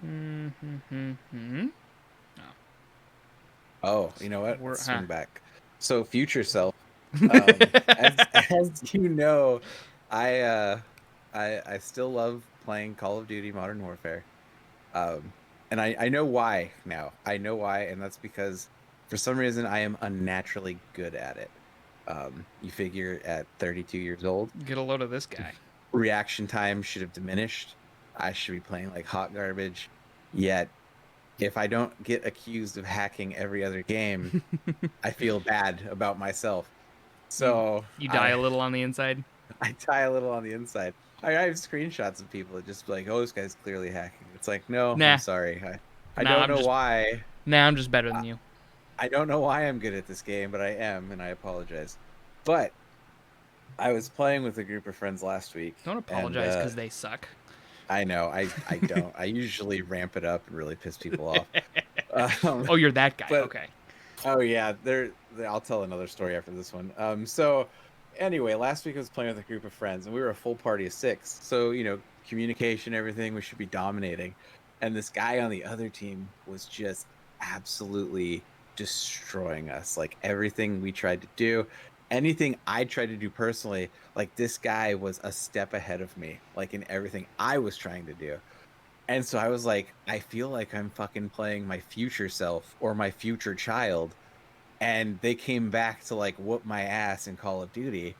Mm-hmm. Oh, you know what? Let's swing back. So, future self. As you know, I still love playing Call of Duty Modern Warfare. And I know why now. I know why, and that's because for some reason I am unnaturally good at it. You figure at 32 years old, Get a load of this guy. reaction time should have diminished. I should be playing like hot garbage. Yet, if I don't get accused of hacking every other game, I feel bad about myself. So you die a little on the inside. I die a little on the inside. I have screenshots of people that just be like, "Oh, this guy's clearly hacking." It's like, no, Nah. I'm sorry. I don't know why. Nah, I'm just better than you. I don't know why I'm good at this game, but I am, and I apologize. But I was playing with a group of friends last week. Don't apologize because they suck. I know. I don't. I usually ramp it up and really piss people off. Oh, you're that guy. but- Okay. Oh yeah, I'll tell another story after this one. So anyway, last week I was playing with a group of friends, and we were a full party of 6. So communication, everything, we should be dominating. And this guy on the other team was just absolutely destroying us. Like everything we tried to do, anything I tried to do personally, like this guy was a step ahead of me, like in everything I was trying to do. And so I was like, I feel like I'm fucking playing my future self or my future child. And they came back to like whoop my ass in Call of Duty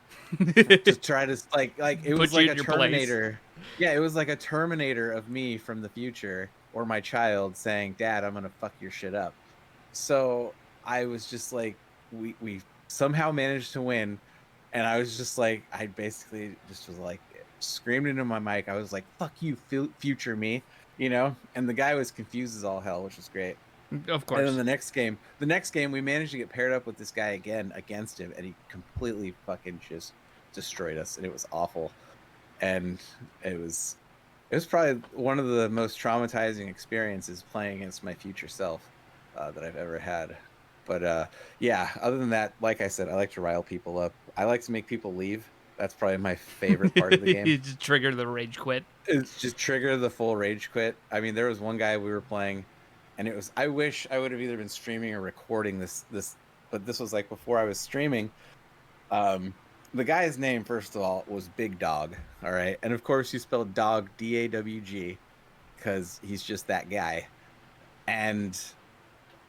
to try to like it was like a Terminator. Yeah, it was like a Terminator of me from the future or my child saying, "Dad, I'm gonna fuck your shit up." So I was just like, we somehow managed to win, and I was just like, I basically just was like screamed into my mic. I was like, "Fuck you, future me," And the guy was confused as all hell, which was great. Of course. And then the next game, we managed to get paired up with this guy again against him, and he completely fucking just destroyed us, and it was awful. And it was probably one of the most traumatizing experiences playing against my future self that I've ever had. But yeah, other than that, like I said, I like to rile people up. I like to make people leave. That's probably my favorite part of the game. You just trigger the rage quit. It's just trigger the full rage quit. I mean, there was one guy we were playing, and it was. I wish I would have either been streaming or recording this, but this was like before I was streaming. The guy's name, first of all, was Big Dog. All right, and of course you spelled dog DAWG, because he's just that guy, and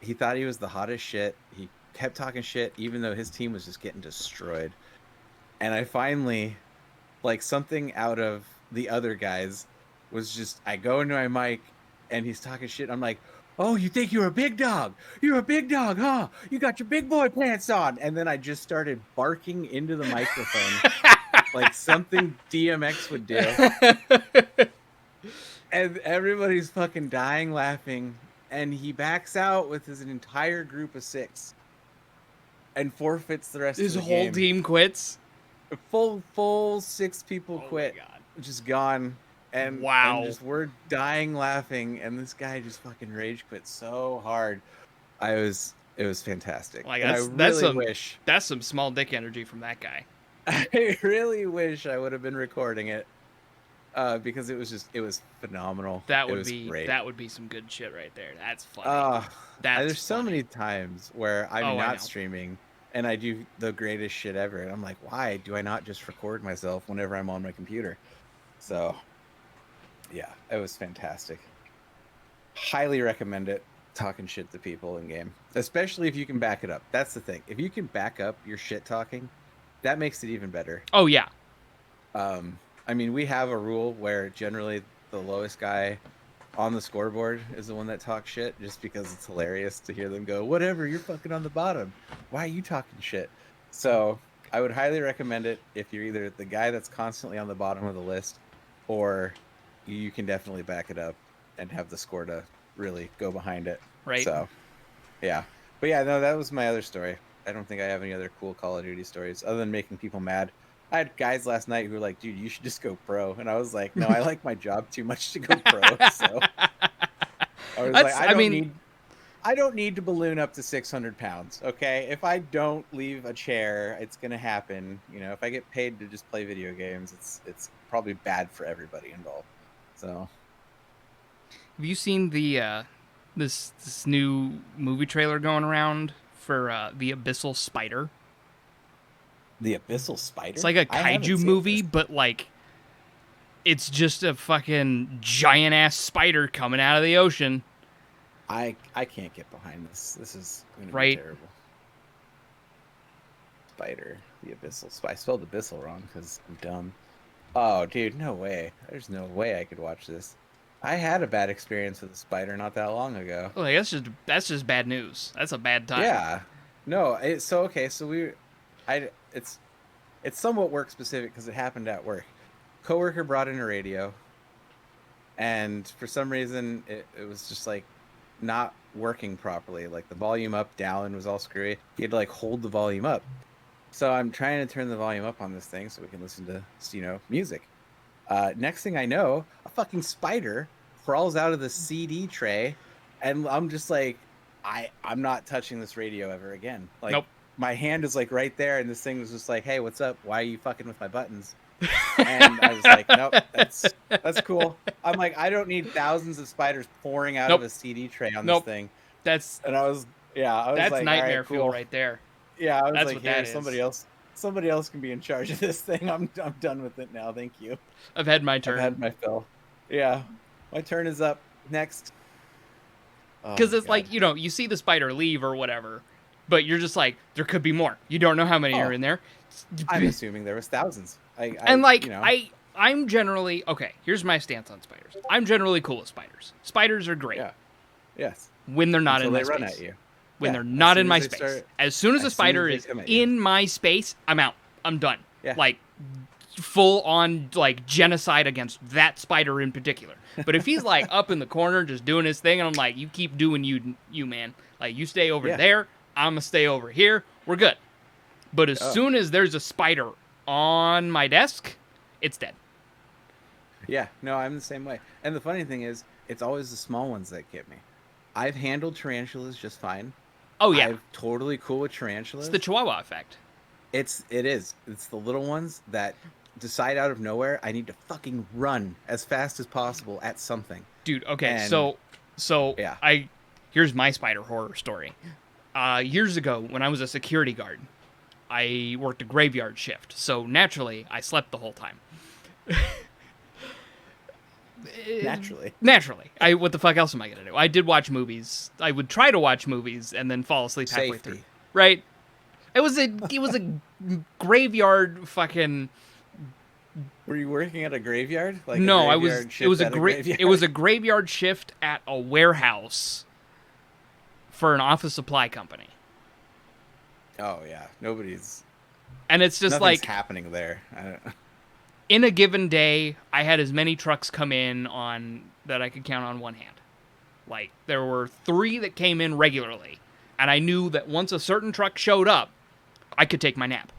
he thought he was the hottest shit. He kept talking shit, even though his team was just getting destroyed. And I finally, like, something out of the other guys was just, I go into my mic and he's talking shit. I'm like, oh, you think you're a big dog? You're a big dog, huh? You got your big boy pants on. And then I just started barking into the microphone like something DMX would do. And everybody's fucking dying laughing. And he backs out with his entire group of 6 and forfeits the rest His of the whole game. team quits. Full 6 people quit. My God. Just gone. And wow. And just we're dying laughing, and this guy just fucking rage quit so hard. It was fantastic. Like, and that's some small dick energy from that guy. I really wish I would have been recording it. Because it was phenomenal. That it would was be great. That would be some good shit right there. That's funny. There's so many times where I'm I know. not streaming and I do the greatest shit ever, and I'm like, why do I not just record myself whenever I'm on my computer? So, yeah, it was fantastic. Highly recommend it. Talking shit to people in game, especially if you can back it up. That's the thing. If you can back up your shit talking, that makes it even better. Oh yeah. I mean, we have a rule where generally the lowest guy on the scoreboard is the one that talks shit, just because it's hilarious to hear them go, whatever, you're fucking on the bottom. Why are you talking shit? So I would highly recommend it if you're either the guy that's constantly on the bottom of the list, or you can definitely back it up and have the score to really go behind it. Right. So, yeah. But yeah, no, that was my other story. I don't think I have any other cool Call of Duty stories other than making people mad. I had guys last night who were like, dude, you should just go pro. And I was like, no, I like my job too much to go pro. So I was like, I don't need to balloon up to 600 pounds. Okay. If I don't leave a chair, it's going to happen. You know, if I get paid to just play video games, it's probably bad for everybody involved. So. Have you seen the, this new movie trailer going around for, the Abyssal Spider? The Abyssal Spider? It's like a kaiju movie, but like it's just a fucking giant ass spider coming out of the ocean. I can't get behind this. This is going to Right. be terrible. Spider, the Abyssal Spider. I spelled Abyssal wrong because I'm dumb. Oh, dude, no way. There's no way I could watch this. I had a bad experience with a spider not that long ago. Like that's just bad news. That's a bad time. Yeah. No, it's somewhat work specific because it happened at work. Coworker brought in a radio, and for some reason it was just like not working properly. Like the volume up, down was all screwy. You had to like hold the volume up. So I'm trying to turn the volume up on this thing so we can listen to, you know, music. Next thing I know, a fucking spider crawls out of the CD tray, and I'm just like, I'm not touching this radio ever again. Like, nope. My hand is like right there, and this thing was just like, hey, what's up? Why are you fucking with my buttons? And I was like, nope, that's cool. I'm like, I don't need thousands of spiders pouring out of a CD tray on this thing. That's like, nightmare cool. fuel right there. Yeah, I was that's like, what here, that is. somebody else can be in charge of this thing. I'm done with it now. Thank you. I've had my turn. I've had my fill. Yeah, my turn is up next. Because it's like, you know, you see the spider leave or whatever, but you're just like, there could be more. You don't know how many are in there. I'm assuming there was thousands. I'm generally okay. Here's my stance on spiders. I'm generally cool with spiders. Spiders are great. Yeah. Yes. When they're not in my space. Run at you. When they're not in my space. As soon as a spider is in my space, I'm out. I'm done. Yeah. Like full on like genocide against that spider in particular. But if he's like up in the corner just doing his thing, and I'm like, you keep doing you man. Like you stay over there, I'm gonna stay over here. We're good. But as soon as there's a spider on my desk, it's dead. Yeah, no, I'm the same way. And the funny thing is, it's always the small ones that get me. I've handled tarantulas just fine. Oh yeah, I'm totally cool with tarantulas. It's the Chihuahua effect. it is. It's the little ones that decide out of nowhere I need to fucking run as fast as possible at something. Dude, okay, And so yeah. I here's my spider horror story. Years ago, when I was a security guard, I worked a graveyard shift, so naturally I slept the whole time. Naturally, what the fuck else am I gonna do? I did watch movies. I would try to watch movies and then fall asleep halfway Safety. through. Right? It was a graveyard fucking. Were you working at a graveyard? Like No, a I was. graveyard It was shift at a graveyard? it was a graveyard shift at a warehouse for an office supply company, Oh yeah, nobody's. and it's just Nothing's like happening there. in a given day, I had as many trucks come in on that I could count on one hand. Like there were 3 that came in regularly, and I knew that once a certain truck showed up, I could take my nap.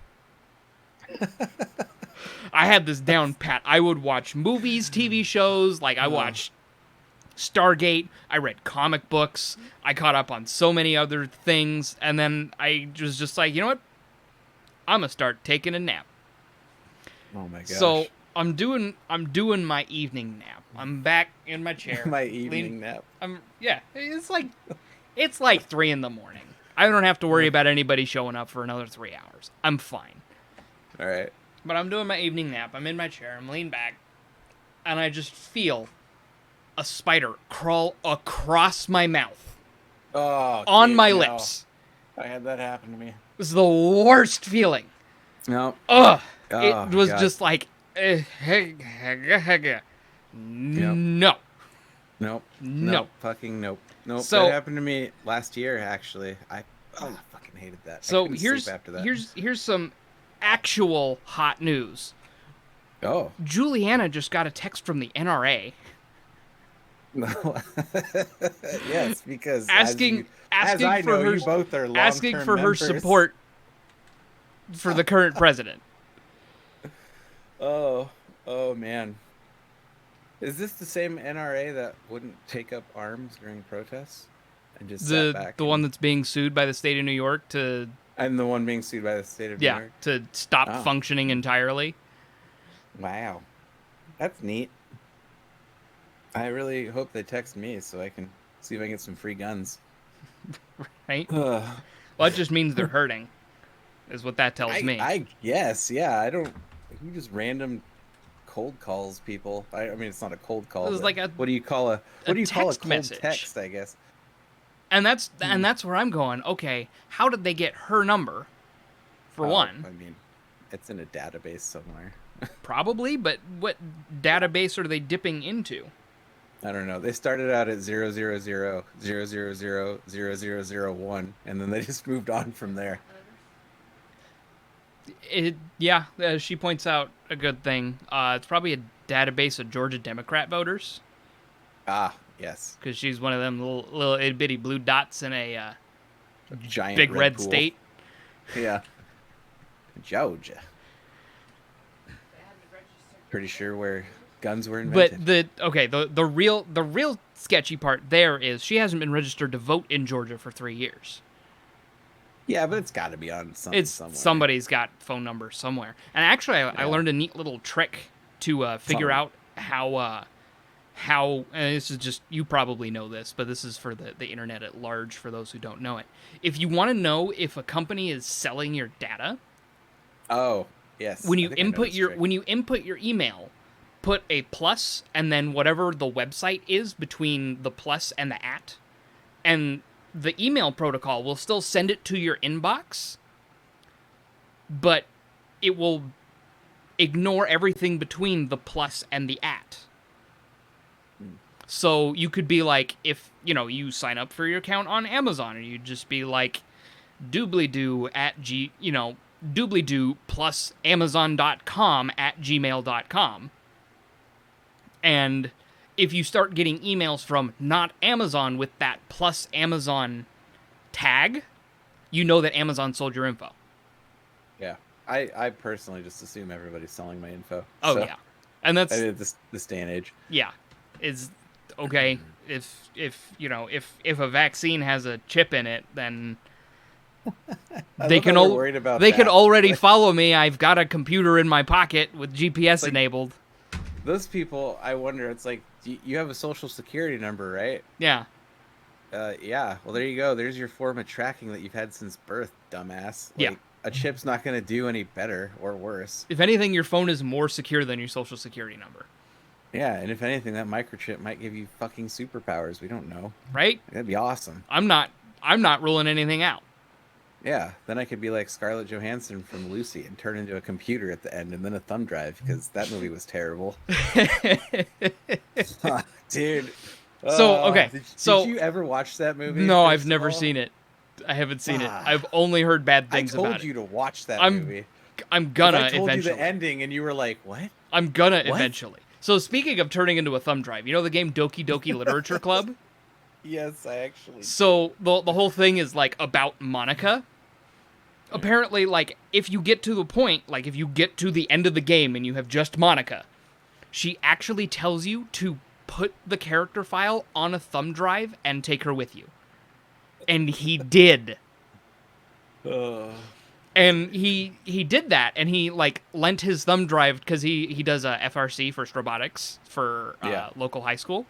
I had this down pat. I would watch movies, TV shows, like I watched Stargate, I read comic books, I caught up on so many other things, and then I was just like, you know what? I'm gonna start taking a nap. Oh my gosh. So I'm doing my evening nap. I'm back in my chair. my evening nap. It's like 3 a.m. I don't have to worry about anybody showing up for another 3 hours. I'm fine. All right. But I'm doing my evening nap. I'm in my chair. I'm leaned back, and I just feel a spider crawl across my mouth Oh. on dude, my no. lips. I had that happen to me. This is the worst feeling. No. Ugh. Oh, It was God. just like, no. Nope. No. Nope. Fucking nope. Nope. So- that happened to me last year. Actually, I fucking hated that. I So couldn't here's sleep after that. here's some actual hot news. Oh. Juliana just got a text from the NRA Yes, because asking as I for know, her you both are asking long-term for her members. support for the current president. Oh man. Is this the same NRA that wouldn't take up arms during protests and just sat back? The one that's being sued by the state of New York to and the one being sued by the state of New York. to stop Oh. functioning entirely. Wow, that's neat. I really hope they text me so I can see if I can get some free guns. Right? Well, it just means they're hurting, is what that tells me. I guess, yeah. I don't. Who just random cold calls people? I mean, it's not a cold call. It was but like a- what do you call a text cold message. text? I guess. And that's where I'm going. Okay, how did they get her number? For one, I mean, it's in a database somewhere. probably, but what database are they dipping into? I don't know. They started out at 000000001, and then they just moved on from there. She points out a good thing. It's probably a database of Georgia Democrat voters, Ah, yes. because she's one of them little itty bitty blue dots in a Giant big red pool. state. Yeah. Georgia. Pretty sure where guns were invented. But the real sketchy part there is she hasn't been registered to vote in Georgia for 3 years. Yeah, but it's got to be on something It's somewhere. somebody's got phone numbers somewhere. And actually, I learned a neat little trick to figure out how. And this is just, you probably know this, but this is for the internet at large for those who don't know it. If you want to know if a company is selling your data, Oh, yes. when I you think I know this trick. input your email, put a plus and then whatever the website is between the plus and the at, and the email protocol will still send it to your inbox, but it will ignore everything between the plus and the at. So you could be like, if you sign up for your account on Amazon, and you'd just be like doobly-doo at doobly-doo plus amazon.com at gmail.com. And if you start getting emails from not Amazon with that plus Amazon tag, you know that Amazon sold your info. Yeah. I personally just assume everybody's selling my info. Oh, So, yeah. And that's, I mean, this day and age. yeah, is okay. If a vaccine has a chip in it, then I They love can how we're worried about they can that. already Like, follow me. I've got a computer in my pocket with GPS like enabled. those people, I wonder. It's like you have a social security number, right? Yeah. Yeah. Well, there you go. There's your form of tracking that you've had since birth, dumbass. Yeah. Like a chip's not going to do any better or worse. If anything, your phone is more secure than your social security number. Yeah, and if anything, that microchip might give you fucking superpowers. We don't know. Right? That'd be awesome. I'm not ruling anything out. Yeah, then I could be like Scarlett Johansson from Lucy and turn into a computer at the end and then a thumb drive because that movie was terrible. Dude. So, okay. Did you ever watch that movie? No, first I've of never all? seen it. I haven't seen it. Ah. I've only heard bad I things told about you it. to watch that I'm movie. I'm 'Cause gonna I told eventually. you the ending and you were like, "What?" I'm gonna What? eventually. So speaking of turning into a thumb drive, you know the game Doki Doki Literature Club? Yes, I actually. So the whole thing is like about Monica. Apparently, like if you get to the point, like if you get to the end of the game and you have just Monica, she actually tells you to put the character file on a thumb drive and take her with you. And he did. And he did that, and he like lent his thumb drive because he does a FRC, First Robotics, for Yeah. local high school,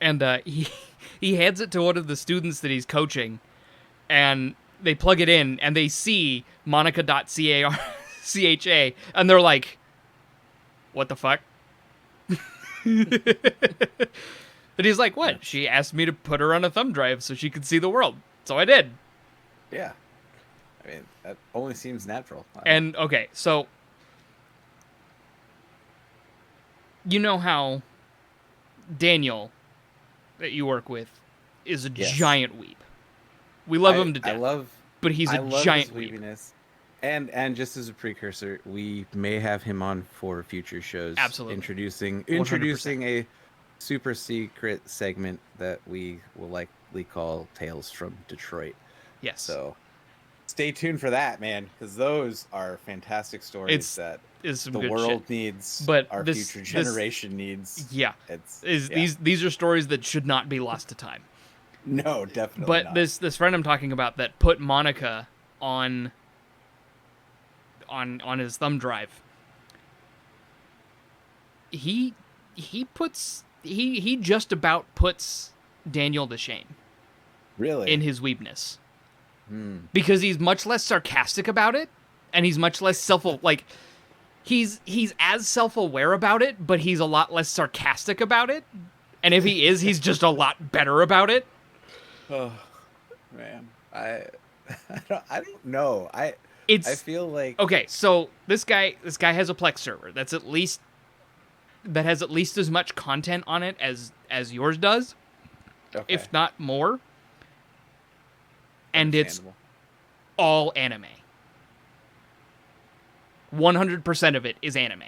and he hands it to one of the students that he's coaching, and they plug it in, and they see Monica.CHA, and they're like, "What the fuck?" But he's like, "What? She asked me to put her on a thumb drive so she could see the world, so I did." Yeah. I mean, that only seems natural. And okay, so you know how Daniel that you work with is a Yes. giant weep. We love him to I death, love but he's I a love giant his weep. weepiness. And just as a precursor, we may have him on for future shows. Absolutely. Introducing 100%. a super secret segment that we will likely call Tales from Detroit. Yes. So stay tuned for that, man, because those are fantastic stories It's that is some the good world shit. needs, But our this- future this- generation needs. Yeah. Yeah. These are stories that should not be lost to time. No, definitely But not. this friend I'm talking about that put Monica on his thumb drive. He just about puts Daniel to shame Really? in his weebness. Because he's much less sarcastic about it, and he's much less like he's as self-aware about it, but he's a lot less sarcastic about it. And if he is, he's just a lot better about it. Oh, man. I don't know. I It's feel like okay. So this guy has a Plex server that has at least as much content on it as yours does, okay, if not more. And it's understandable. all anime. 100% of it is anime.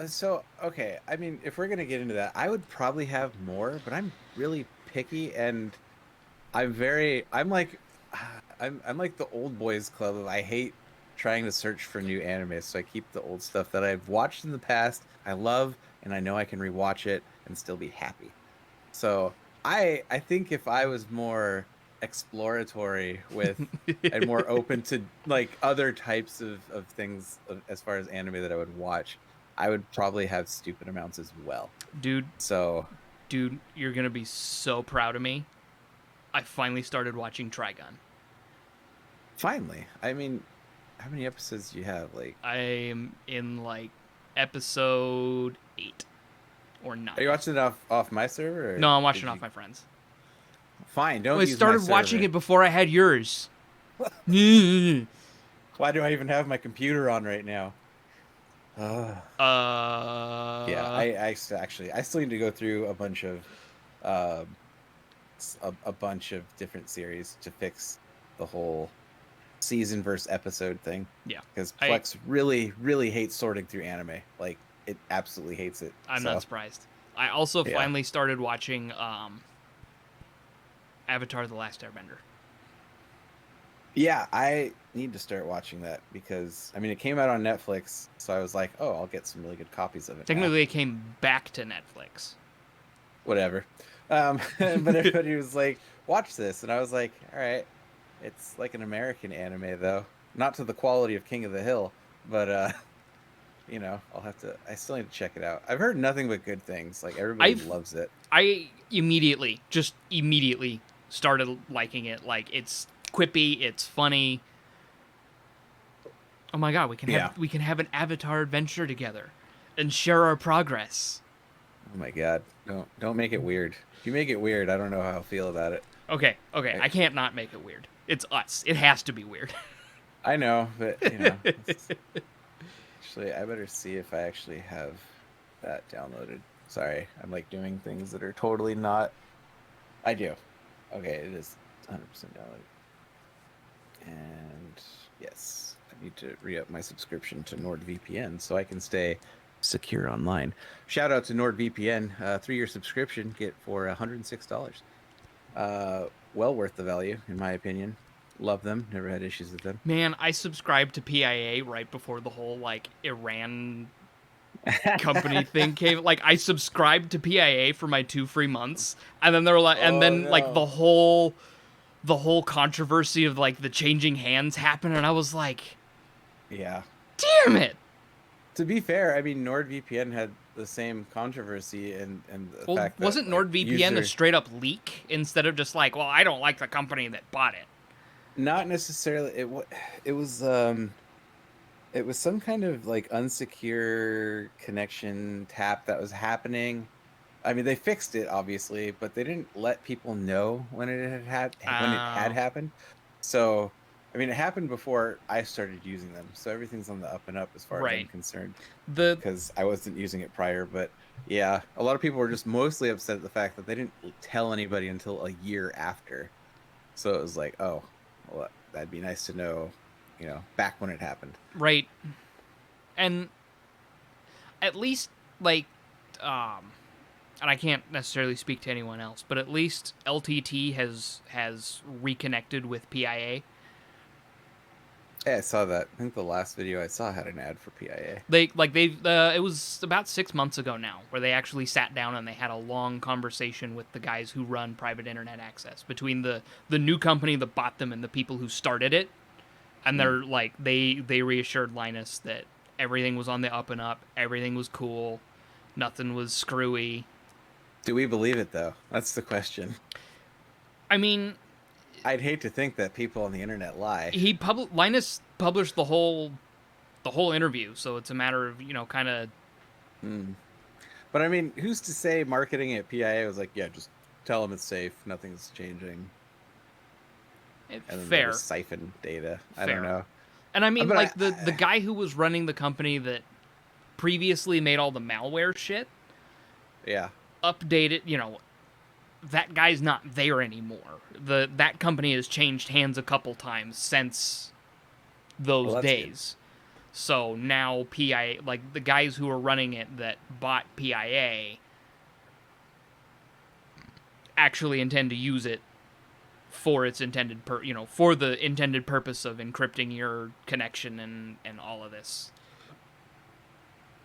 So okay, I mean, if we're gonna get into that, I would probably have more, but I'm really picky, and I'm like, I'm like the old boys club of I hate trying to search for new anime, so I keep the old stuff that I've watched in the past, I love, and I know I can rewatch it and still be happy. So I think if I was more exploratory with and more open to like other types of things as far as anime that I would watch, I would probably have stupid amounts as well. Dude, So you're going to be so proud of me. I finally started watching Trigun. finally, I mean, how many episodes do you have? Like, I am in like episode 8 or 9. are you watching it off my server? Or No, I'm watching did off you- my friends. Fine, don't. I use my started watching server. it before I had yours. Why do I even have my computer on right now? Yeah, I still need to go through a bunch of a bunch of different series to fix the whole season versus episode thing. Yeah. Because I- Plex really hates sorting through anime. Like, it absolutely hates it. I'm So, not surprised. I also Yeah. finally started watching Avatar: The Last Airbender. Yeah, I need to start watching that because I mean it came out on Netflix, so I was like, oh, I'll get some really good copies of it. now. Technically, it came back to Netflix. Whatever. But everybody was like, watch this, and I was like, all right. It's like an American anime though, not to the quality of King of the Hill, but I still need to check it out. I've heard nothing but good things. Like everybody I've loves it. I immediately started liking it. Like it's quippy, it's funny. Oh my god, Yeah. we can have an Avatar adventure together and share our progress. Oh my God. Don't make it weird. If you make it weird, I don't know how I'll feel about it. Okay, I, I can't not make it weird. It's us. It has to be weird. I know, but actually, I better see if I actually have that downloaded. Sorry, I'm like doing things that are totally not. I do. Okay, it is 100% downloaded. And yes, I need to re-up my subscription to NordVPN so I can stay secure online. Shout out to NordVPN, 3-year subscription get for $106. Well worth the value, in my opinion. Love them. Never had issues with them. Man, I subscribed to PIA right before the whole like Iran company thing came. Like I subscribed to PIA for my 2 free months, and then they're like, and Oh then like no. the whole controversy of like the changing hands happened, and I was like, Yeah. damn it. To be fair, I mean NordVPN had the same controversy and the Well, fact that wasn't like NordVPN a straight up leak instead of just like, well, I don't like the company that bought it? not necessarily it was it was some kind of like unsecure connection tap that was happening. I mean, they fixed it obviously, but they didn't let people know when it had Oh, happened. So, I mean, it happened before I started using them. So everything's on the up and up as far as I'm right. concerned The because I wasn't using it prior, but yeah, a lot of people were just mostly upset at the fact that they didn't tell anybody until a year after. So it was like, oh, well, that'd be nice to know, back when it happened. right, and at least like um and I can't necessarily speak to anyone else, but at least LTT has reconnected with PIA. Yeah, I saw that. I think the last video I saw had an ad for PIA. They've it was about 6 months ago now where they actually sat down and they had a long conversation with the guys who run private internet access, between the new company that bought them and the people who started it. And Hmm. they're like they reassured Linus that everything was on the up and up, everything was cool, nothing was screwy. Do we believe it though? That's the question. I mean, I'd hate to think that people on the internet lie. Linus published the whole interview, so it's a matter of kind of Hmm. But I mean, who's to say marketing at PIA was like, yeah, just tell them it's safe, nothing's changing, and then they fair, just siphon data. I don't fair. know. And I mean, But like the guy who was running the company that previously made all the malware shit yeah. updated. That guy's not there anymore. That company has changed hands a couple times since Well, those that's good. days. So now PIA, like the guys who are running it that bought PIA, actually intend to use it for its intended for the intended purpose of encrypting your connection and all of this,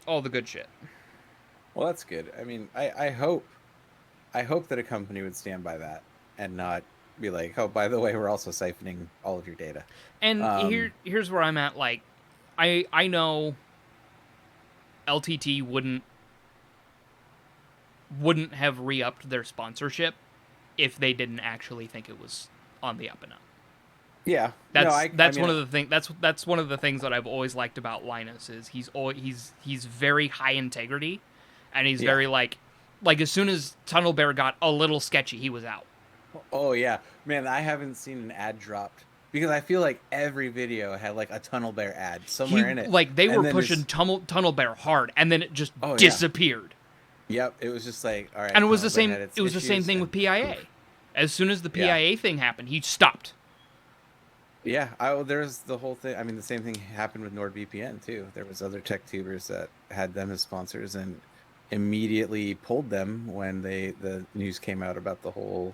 all the good shit. Well, that's good. I mean, I hope that a company would stand by that and not be like, oh, by the way, we're also siphoning all of your data. And Um, here's where I'm at. Like, I know LTT wouldn't have re-upped their sponsorship if they didn't actually think it was on the up and up. yeah. No, I That's mean, one of the thing that's one of the things that I've always liked about Linus is he's very high integrity, and he's yeah. very like as soon as Tunnel Bear got a little sketchy, he was out. Oh yeah, man, I haven't seen an ad dropped because I feel like every video had like a Tunnel Bear ad He somewhere in it, like they were and then pushing it's Tunnel Bear hard, and then it just oh yeah, disappeared. yep. It was just like, all And right, it was the Tunnel Bear same. had its It was the same issues, thing with and PIA. poof. As soon as the Yeah, PIA thing happened, he stopped. yeah. There's the whole thing. I mean, the same thing happened with NordVPN too. There was other tech tubers that had them as sponsors and immediately pulled them when the news came out about the whole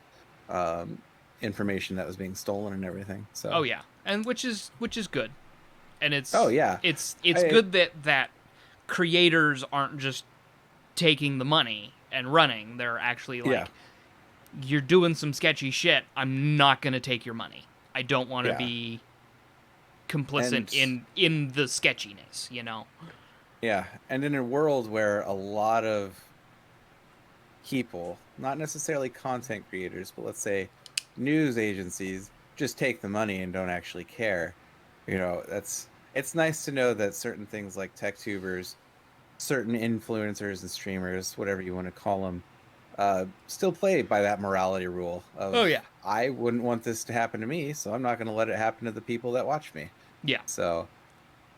um, information that was being stolen and everything. Oh So, yeah, and which is good, and oh yeah, it's I good that creators aren't just taking the money and running. They're actually yeah. like, you're doing some sketchy shit. I'm not gonna take your money. I don't want to Yeah. be complicit in the sketchiness, you know? Yeah, and in a world where a lot of people, not necessarily content creators, but let's say news agencies, just take the money and don't actually care. That's it's nice to know that certain things like tech tubers, certain influencers and streamers, whatever you want to call them, still play by that morality rule Oh, of yeah. I wouldn't want this to happen to me, so I'm not going to let it happen to the people that watch me. Yeah. So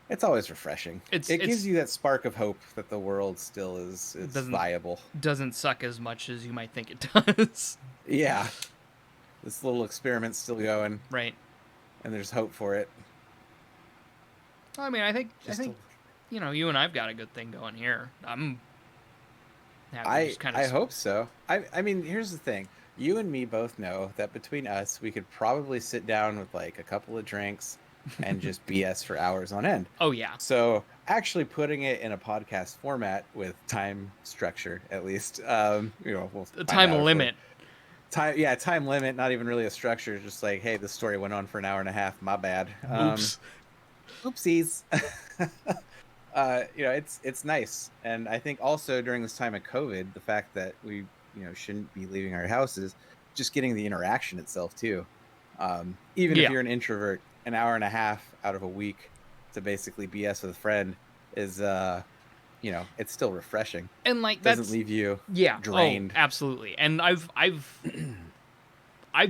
it's always refreshing. It gives you that spark of hope that the world still is viable. Doesn't suck as much as you might think it does. Yeah, this little experiment's still going, Right. and there's hope for it. I mean, I think you know, you and I've got a good thing going here. I'm happy to just kind of... I hope so. I mean, here's the thing. You and me both know that between us, we could probably sit down with like a couple of drinks and just BS for hours on end. Oh, yeah. So actually putting it in a podcast format with time structure, at least, we'll a time limit. Time limit, not even really a structure, just like, hey, this story went on for an hour and a half, my bad. Oops. Oopsies. It's nice. And I think also during this time of COVID, the fact that we, shouldn't be leaving our houses, just getting the interaction itself too. Even if you're an introvert, an hour and a half out of a week to basically BS with a friend is, it's still refreshing. And like, doesn't leave you drained. Oh, absolutely. And I've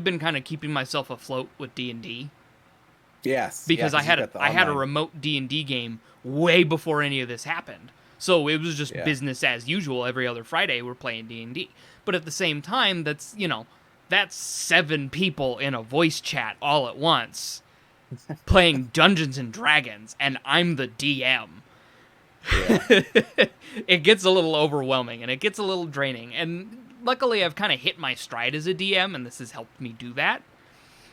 been kind of keeping myself afloat with D&D. Yes, because I had a remote D&D game way before any of this happened. So it was just business as usual. Every other Friday we're playing D&D. But at the same time, that's 7 people in a voice chat all at once playing Dungeons and Dragons, and I'm the DM. Yeah. It gets a little overwhelming and it gets a little draining. And luckily I've kind of hit my stride as a DM, and this has helped me do that.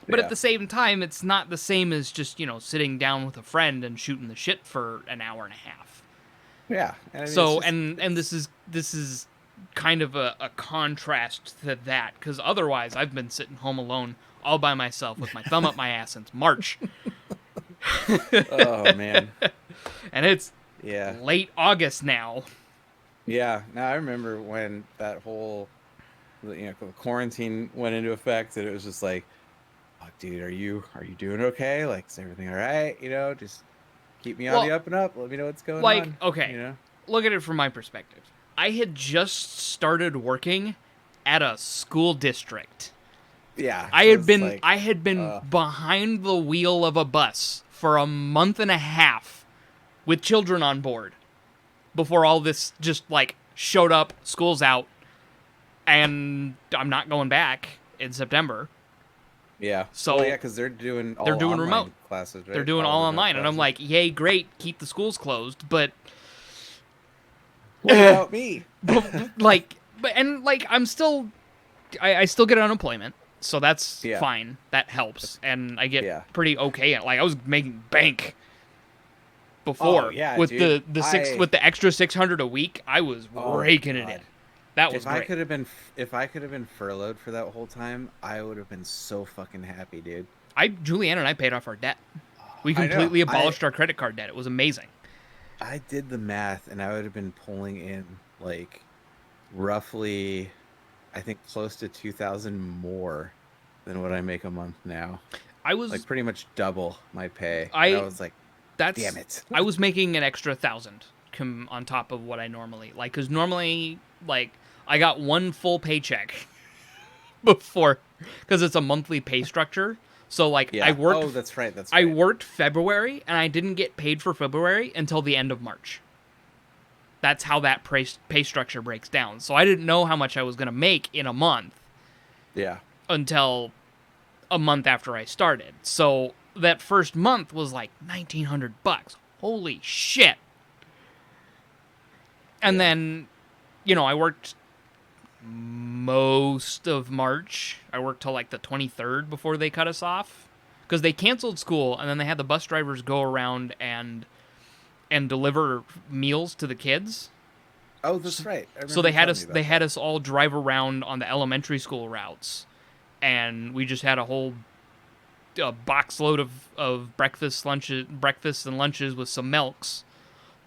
But at the same time, it's not the same as just, sitting down with a friend and shooting the shit for an hour and a half. Yeah. And this is kind of a contrast to that, because otherwise I've been sitting home alone all by myself with my thumb up my ass since March. Oh, man. And it's late August now. Yeah. Now, I remember when that whole quarantine went into effect, and it was just like, dude, are you doing okay? Like, is everything all right? Just keep me on the up and up. Let me know what's going on. Okay, look at it from my perspective. I had just started working at a school district. Yeah, I had been behind the wheel of a bus for a month and a half with children on board before all this just showed up. School's out, and I'm not going back in September. Yeah. So because they're doing remote classes, right? They're doing all online, and I'm like, yay, great, keep the schools closed, but what about me? I'm still, I still get unemployment, so that's fine. That helps, and I get pretty okay. Like, I was making bank before with the extra $600 a week. I was raking it in. That was great. If I could have been furloughed for that whole time, I would have been so fucking happy, dude. Julianne and I paid off our debt. We completely abolished our credit card debt. It was amazing. I did the math, and I would have been pulling in roughly, I think, close to $2,000 more than what I make a month now. I was pretty much double my pay. I was like, damn it. I was making an extra $1,000 on top of what I normally because normally I got one full paycheck before, because it's a monthly pay structure. So I worked. Oh, that's right. I worked February, and I didn't get paid for February until the end of March. That's how that pay structure breaks down. So I didn't know how much I was going to make in a month. Yeah. Until a month after I started. So that first month was $1,900. Holy shit. And then, I worked most of March. I worked till the 23rd before they cut us off, because they canceled school, and then they had the bus drivers go around and deliver meals to the kids. Oh, that's right. So they had us all drive around on the elementary school routes, and we just had a whole a box load of breakfasts and lunches with some milks,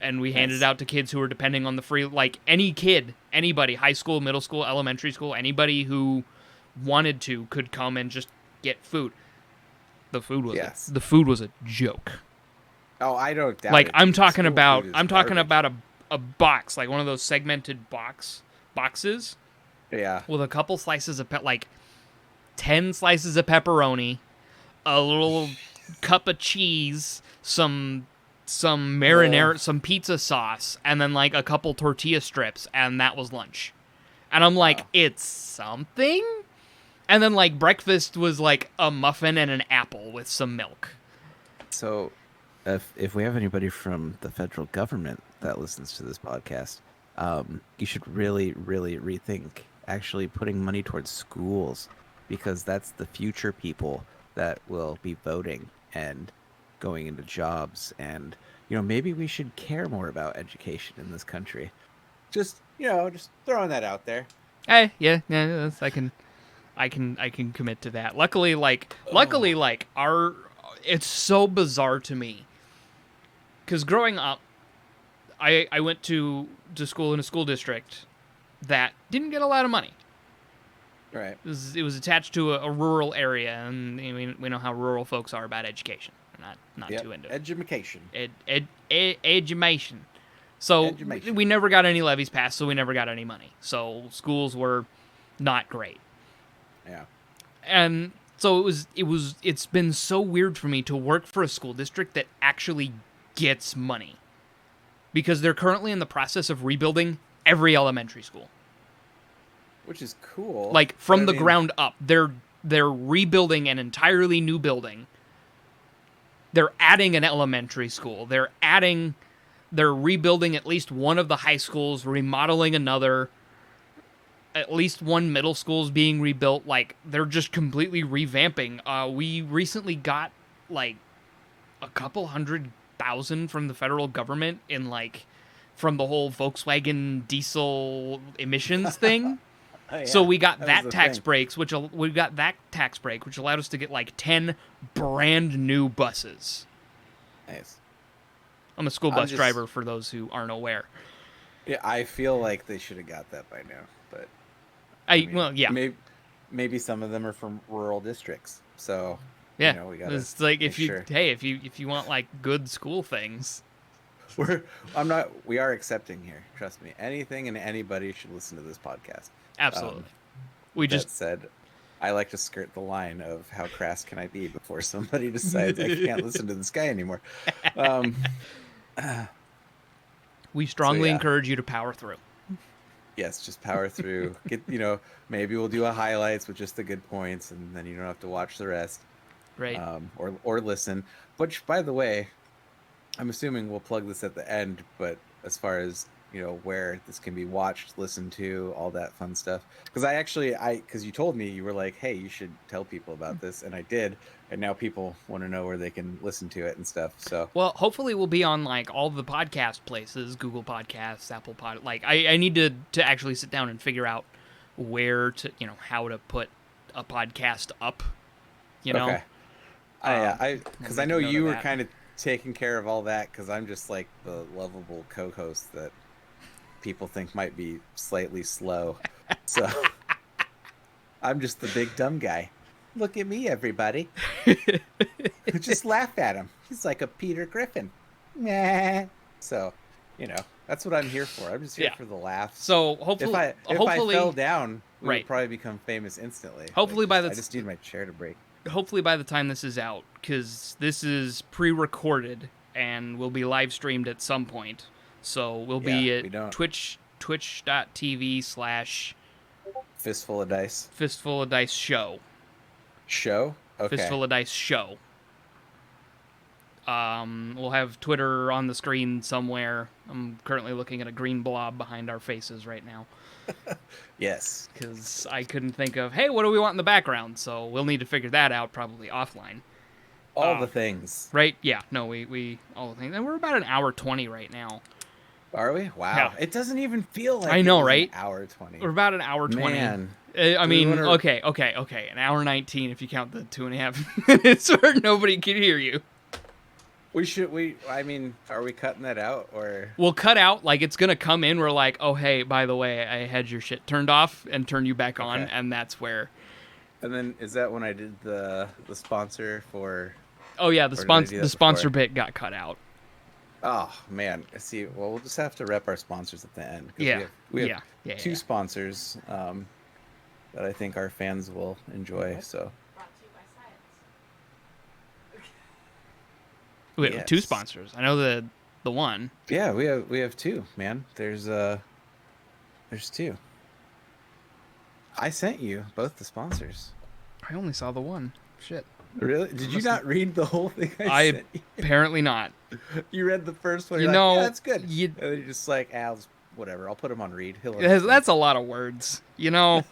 and we handed it out to kids who were depending on the free, like any kid, anybody, high school, middle school, elementary school, anybody who wanted to could come and just get food. The food was a joke. Oh, I don't doubt like it. I'm talking School about food is I'm talking garbage. about a box, like one of those segmented boxes Yeah. with a couple slices of like 10 slices of pepperoni, a little cup of cheese, some marinara, some pizza sauce, and then like a couple tortilla strips, and that was lunch. And I'm like, Wow. it's something? And then like breakfast was like a muffin and an apple with some milk. So, if we have anybody from the federal government that listens to this podcast, you should really, really rethink actually putting money towards schools, because that's the future people that will be voting and going into jobs. And maybe we should care more about education in this country. Just just throwing that out there. Hey, yeah, I can commit to that. Luckily, it's so bizarre to me because growing up, I went to school in a school district that didn't get a lot of money. Right. It was attached to a rural area, and we know how rural folks are about education. We're not too into it. Education. Education. So Education. we never got any levies passed, so we never got any money. So schools were not great. Yeah. And so it's been so weird for me to work for a school district that actually gets money, because they're currently in the process of rebuilding every elementary school, Which is cool. like from the ground up. They're rebuilding an entirely new building. They're adding an elementary school. They're rebuilding at least one of the high schools, remodeling another. At least one middle school is being rebuilt. Like, they're just completely revamping. We recently got like a couple $100,000 from the federal government from the whole Volkswagen diesel emissions thing. Oh, yeah. So we got that was the tax thing. breaks, which allowed us to get like 10 brand new buses. Nice. I'm a school bus driver, for those who aren't aware. Yeah, I feel like they should have got that by now, but Well, yeah. Maybe some of them are from rural districts, so Yeah, we gotta it's like make sure. if you want like good school things. We are accepting here. Trust me. Anything and anybody should listen to this podcast. Absolutely. That said, I like to skirt the line of how crass can I be before somebody decides I can't listen to this guy anymore. We strongly yeah. encourage you to power through. Yes, just power through. Get maybe we'll do a highlights with just the good points, and then you don't have to watch the rest. Right. Or listen. Which, by the way, I'm assuming we'll plug this at the end, but as far as where this can be watched, listened to, all that fun stuff. Because you told me, you were like, hey, you should tell people about this, and I did, and now people want to know where they can listen to it and stuff. So well, hopefully we'll be on like all the podcast places, Google Podcasts, Apple Pod. Like I need to actually sit down and figure out where to how to put a podcast up. Okay. Because I know you were that. kind of taking care of all that, because I'm just like the lovable co-host that people think might be slightly slow. So I'm just the big dumb guy. Look at me, everybody. Just laugh at him. He's like a Peter Griffin. Nah. So, that's what I'm here for. I'm just here for the laughs. So hopefully, if I fell down, we would probably become famous instantly. Hopefully I just need my chair to break. Hopefully by the time this is out, because this is pre-recorded and will be live streamed at some point. So we'll be at twitch.tv/ Fistful of Dice. Fistful of Dice show. Show? Okay. Fistful of Dice show. We'll have Twitter on the screen somewhere. I'm currently looking at a green blob behind our faces right now. Yes. Because I couldn't think of, hey, what do we want in the background? So we'll need to figure that out probably offline. All the things. Right? Yeah. No, we all the things. And we're about an hour 20 right now. Are we? Yeah. Wow. It doesn't even feel like I it know, was an right? hour 20. We're about an hour 20. Man. I Do we mean, want to? okay. An hour 19 if you count the 2.5 minutes where nobody can hear you. I mean, are we cutting that out or? We'll cut out, like, it's going to come in. We're like, oh, hey, by the way, I had your shit turned off and turn you back on. Okay. And that's where. And then is that when I did the sponsor for? Oh, yeah, Or did I do the that sponsor before? bit got cut out. Oh man. See, well, we'll just have to rep our sponsors at the end. 'Cause Yeah. We have Yeah. two sponsors that I think our fans will enjoy. So Brought to you by science. We have two yes. sponsors. I know the one. yeah, we have two, man. There's two. I sent you both the sponsors. I only saw the one. Shit. Really? Did you not read the whole thing I sent you? apparently not. You read the first one. You You're know, like, yeah, that's good. you- And then you're just like, whatever. I'll put him on read. That's a lot of words. You know.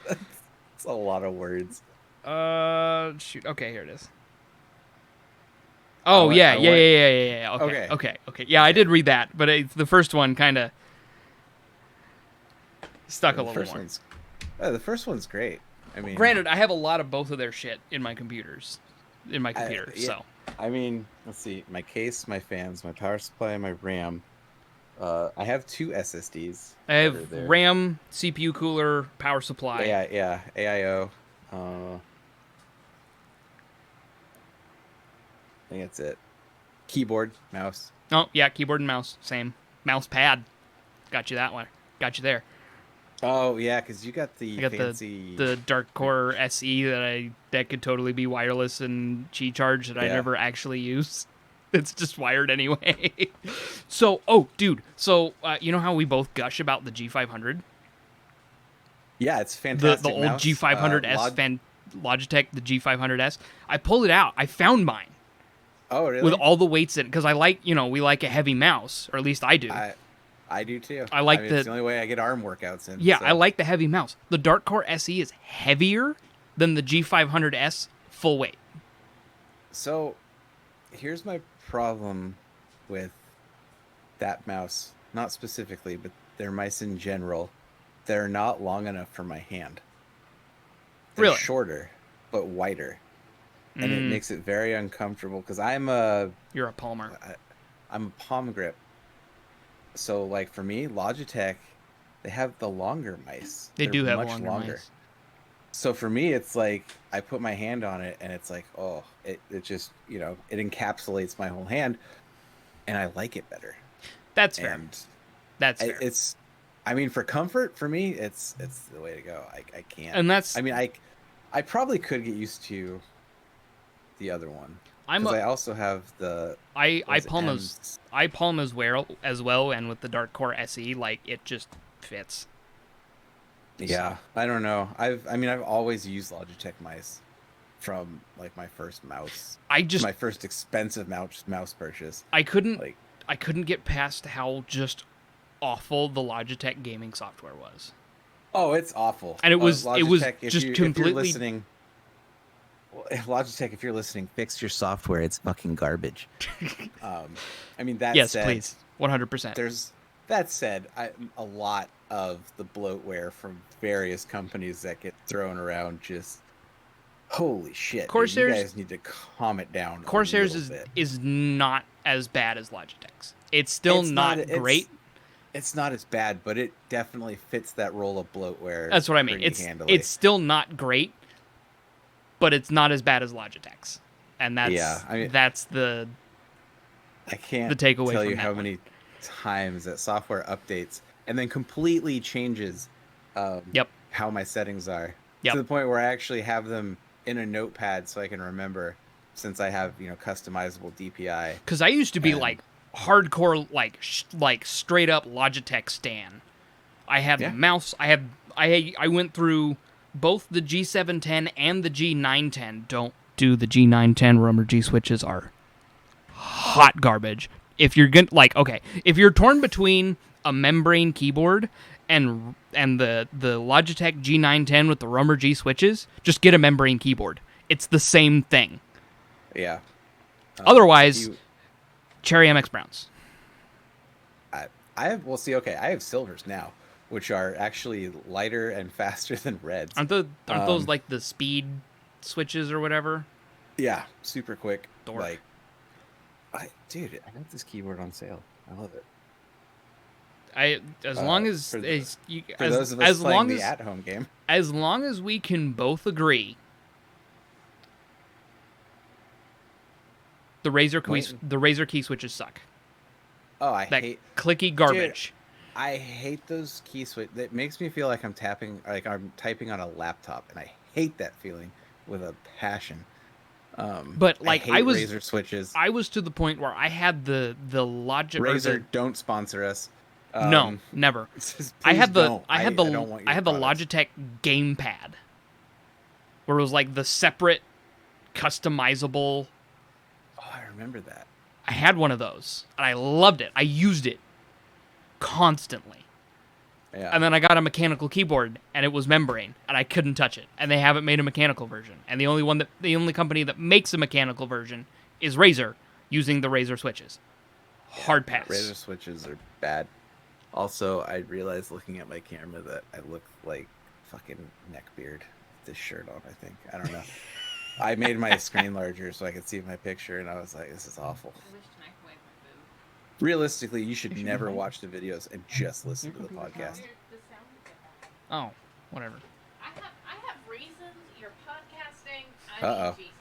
It's a lot of words. Shoot. Okay, here it is. Oh, yeah. Okay. Yeah, I did read that, but the first one kind of stuck a The little first more. the first one's great. I mean, Granted, I have a lot of both of their shit in my computer. yeah. So I mean, let's see. My case, my fans, my power supply, my RAM. I have two SSDs. I that are have there. RAM, CPU cooler, power supply. Yeah, AIO. I think that's it. Keyboard, mouse. Oh, yeah, keyboard and mouse, same. Mouse pad, got you that one. Got you there. Oh yeah, because you got the I got fancy. the Dark Core SE that could totally be wireless and Qi charge that I Yeah. never actually use. It's just wired anyway. So, dude. So, you know how we both gush about the G500? Yeah, it's fantastic. The old mouse. G500S, Logitech, the G500S. I pulled it out. I found mine Oh really? with all the weights in it because we like a heavy mouse, or at least I do. I do too. I like it's the only way I get arm workouts in. Yeah, so. I like the heavy mouse. The Dark Core SE is heavier than the G500S full weight. So, here's my problem with that mouse. Not specifically, but their mice in general. They're not long enough for my hand. They're Really? shorter, but wider, and it makes it very uncomfortable. Because I'm a You're a Palmer. palm grip. So, like for me, Logitech, they have the longer mice. They They're do have much longer mice. So for me, it's like I put my hand on it, and it's like, oh, it just it encapsulates my whole hand, and I like it better. That's fair. And That's fair. I mean, for comfort, for me, it's the way to go. I can't. And that's I mean, I probably could get used to the other one. I also have the palm as well, and with the Dark Core SE, like it just fits. Yeah, I don't know. I've always used Logitech mice from like my first mouse. My first expensive mouse purchase. I couldn't get past how just awful the Logitech gaming software was. Oh, it's awful. And it was Logitech, just if you're completely listening. Logitech, if you're listening, fix your software. It's fucking garbage. I mean, that yes, said, please, 100%. That said, a lot of the bloatware from various companies that get thrown around just holy shit. Corsair's, dude, you guys need to calm it down. Corsair's is not as bad as Logitech's. It's still not great. It's not as bad, but it definitely fits that role of bloatware. That's what I mean. It's still not great, but it's not as bad as Logitech's, and that's the takeaway. Tell from you that how one. many times that software updates and then completely changes how my settings are to the point where I actually have them in a notepad so I can remember, since I have customizable DPI. Because I used to be like hardcore, like straight up Logitech stan. I have the mouse. I went through both the G710 and the G910. Don't do the G910. Romer G switches are hot garbage. If you're if you're torn between a membrane keyboard and the Logitech G910 with the Romer G switches, just get a membrane keyboard. It's the same thing. Yeah. Otherwise, Cherry MX Browns. I have. Well, see, okay, I have silvers now, which are actually lighter and faster than reds. Aren't those Um, like the speed switches or whatever? yeah, super quick. Dork. Like, dude, I got this keyboard on sale. I love it. As long For for as those of us playing long the as at-home game. as long as we can both agree Wait. the Razer key switches suck. Oh, I That hate. clicky garbage. I hate those key switch. That makes me feel like I'm tapping, like I'm typing on a laptop, and I hate that feeling with a passion. But I like hate Razer switches. I was to the point where I had the Logic Razer, don't sponsor us. no, never. Just I please had the don't. I had the I don't want your I had the products. Logitech gamepad, where it was like the separate customizable. Oh, I remember that. I had one of those and I loved it. I used it constantly. Yeah. And then I got a mechanical keyboard and it was membrane and I couldn't touch it. And they haven't made a mechanical version. And the only company that makes a mechanical version is Razer, using the Razer switches. Hard pass. Razer switches are bad. Also, I realized looking at my camera that I look like fucking neckbeard with this shirt on. I think I don't know. I made my screen larger so I could see my picture, and I was like, "This is awful." I wish to microwave my food. Realistically, you should never watch the videos and just listen to the podcast. The sound is bad. Oh, whatever. I have reasons. You're podcasting. Uh-oh. Jesus.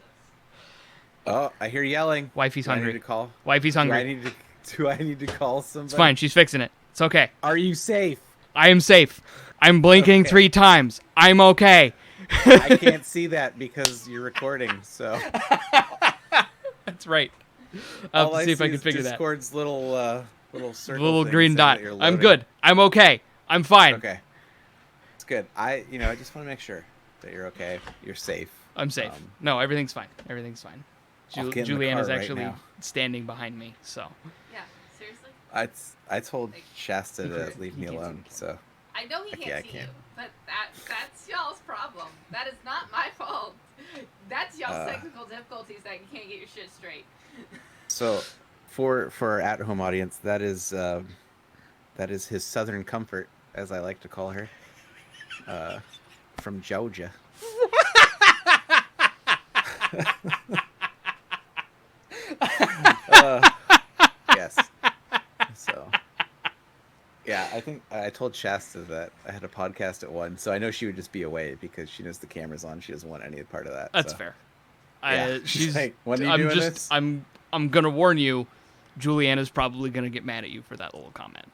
Oh, I hear yelling. Wifey's Do I hungry. need to call? Wifey's Do I hungry. need to? Do I need to call somebody? It's fine. She's fixing it. It's okay. Are you safe? I am safe. I'm blinking Okay. 3 times. I'm okay. I can't see that because you're recording. So That's right. I'll all have to see if I see can is figure Discord's little that. circle Little thing green saying dot. that you're I'm loading. good. I'm okay. I'm fine. Okay, it's good. I just want to make sure that you're okay. You're safe. I'm safe. Um, No, everything's fine. Everything's fine. I'll get in the Julianne is car right actually now. standing behind me, so. Yeah. Seriously. I told Shasta to can't- leave he me can't see alone. the So I know he Okay, I can't see can't. you, but that's y'all's problem. That is not my fault. That's y'all's technical difficulties that you can't get your shit straight. so for our at-home audience, that is his Southern Comfort, as I like to call her, from Georgia. Yes. So, yeah, I think I told Shasta that I had a podcast at 1, so I know she would just be away because she knows the camera's on. She doesn't want any part of that. That's so. fair. Yeah. She's like, when are you I'm doing just this? I'm gonna warn you, Julianne is probably gonna get mad at you for that little comment.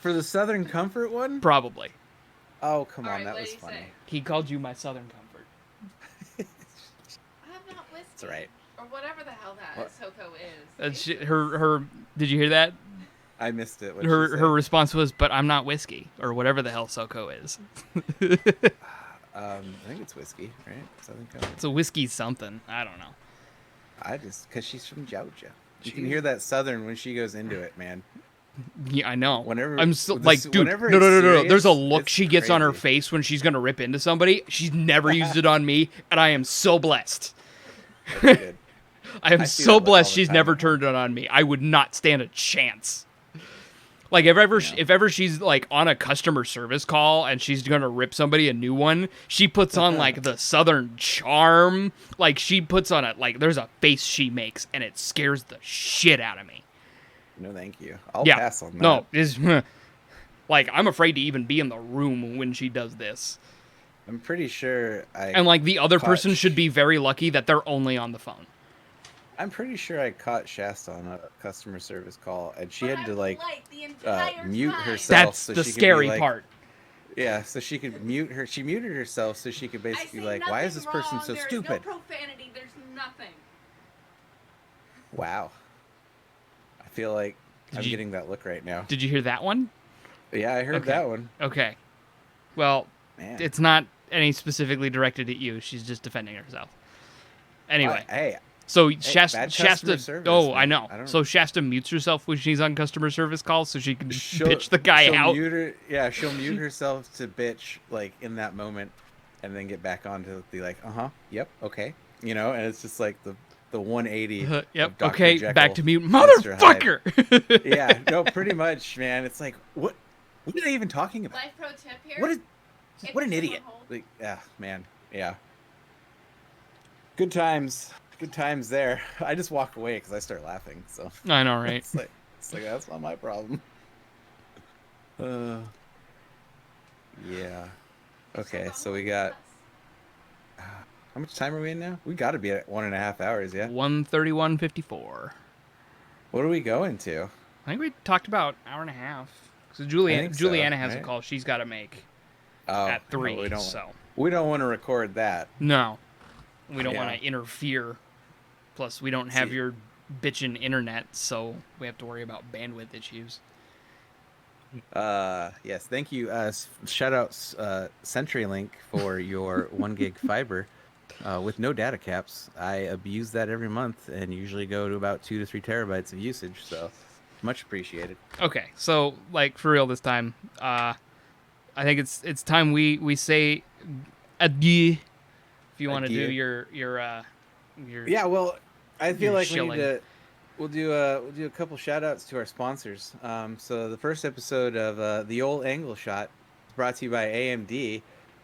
For the Southern Comfort one? Probably. Oh, come on, Alright, that what was did he funny. say? He called you my Southern Comfort. I'm not whiskey. That's right. Or whatever the hell that What? SoCo is. That's her. Did you hear that? I missed it. What'd she Her say? response was, "But I'm not whiskey," or whatever the hell SoCo is. I think it's whiskey, right? Southern Comfort. It's a whiskey something. I don't know. Because she's from Georgia. You can hear that Southern when she goes into it, man. Yeah, I know. Whenever I'm so this- like, dude, whenever no. it's There's a serious, look it's she gets on her crazy. face when she's gonna rip into somebody. She's never used it on me, and I am so blessed. That's good. I am I see so that look all blessed the she's time. never turned it on me. I would not stand a chance. Like if ever she's like on a customer service call and she's gonna rip somebody a new one, she puts on like the Southern charm. Like she puts on there's a face she makes and it scares the shit out of me. No, thank you. I'll Yeah, pass on that. no, is like I'm afraid to even be in the room when she does this. I'm pretty sure And like the other caught person should be very lucky that they're only on the phone. I'm pretty sure I caught Shasta on a customer service call, and she But had I to was the entire mute time. herself. That's so the she could be scary like- part. Yeah, so she could mute her. She muted herself so she could I basically say like, "Why is nothing this person wrong. so There is stupid?" no profanity. There's nothing. Wow. I feel like I'm you- getting that look right now. Did you hear that one? Yeah, I heard Okay. that one. Okay. Well, Man. it's not any specifically directed at you. She's just defending herself. Anyway, Hey, so bad customer Shasta. service, Oh, I man. know. I don't- So Shasta mutes herself when she's on customer service calls, so she can she'll- pitch the guy she'll out. Mute her, yeah, she'll mute herself to bitch like in that moment, and then get back on to be like, yep, okay, and it's just like the the 180. Yep. Of Dr. Okay, Jekyll, back to me, Mr. Hyde. motherfucker. Yeah, no, pretty much, man. It's like, what are they even talking about? Life pro tip here. What an If you're idiot! home- Like, man, yeah. Good times there. I just walk away because I start laughing. So I know, right? it's like that's not my problem. Yeah. Okay, so we got. How much time are we in now? We got to be at 1.5 hours, yeah. 1:31:54. What are we going to? I think we talked about hour and a half. So I Juliana think so, has a right? call she's got to make Oh, at 3. no, So we don't want to record that. no, we don't Yeah. want to interfere. Plus, we don't have See- your bitchin' internet, so we have to worry about bandwidth issues. Yes, thank you. Shout out CenturyLink for your 1 gig fiber with no data caps. I abuse that every month and usually go to about 2 to 3 terabytes of usage. So much appreciated. Okay, so like for real this time, I think it's time we say adieu. If you want to do Adieu. your Yeah, well, I feel You're like shilling. we'll do a couple shout outs to our sponsors. So the first episode of the Old Angle Shot is brought to you by AMD.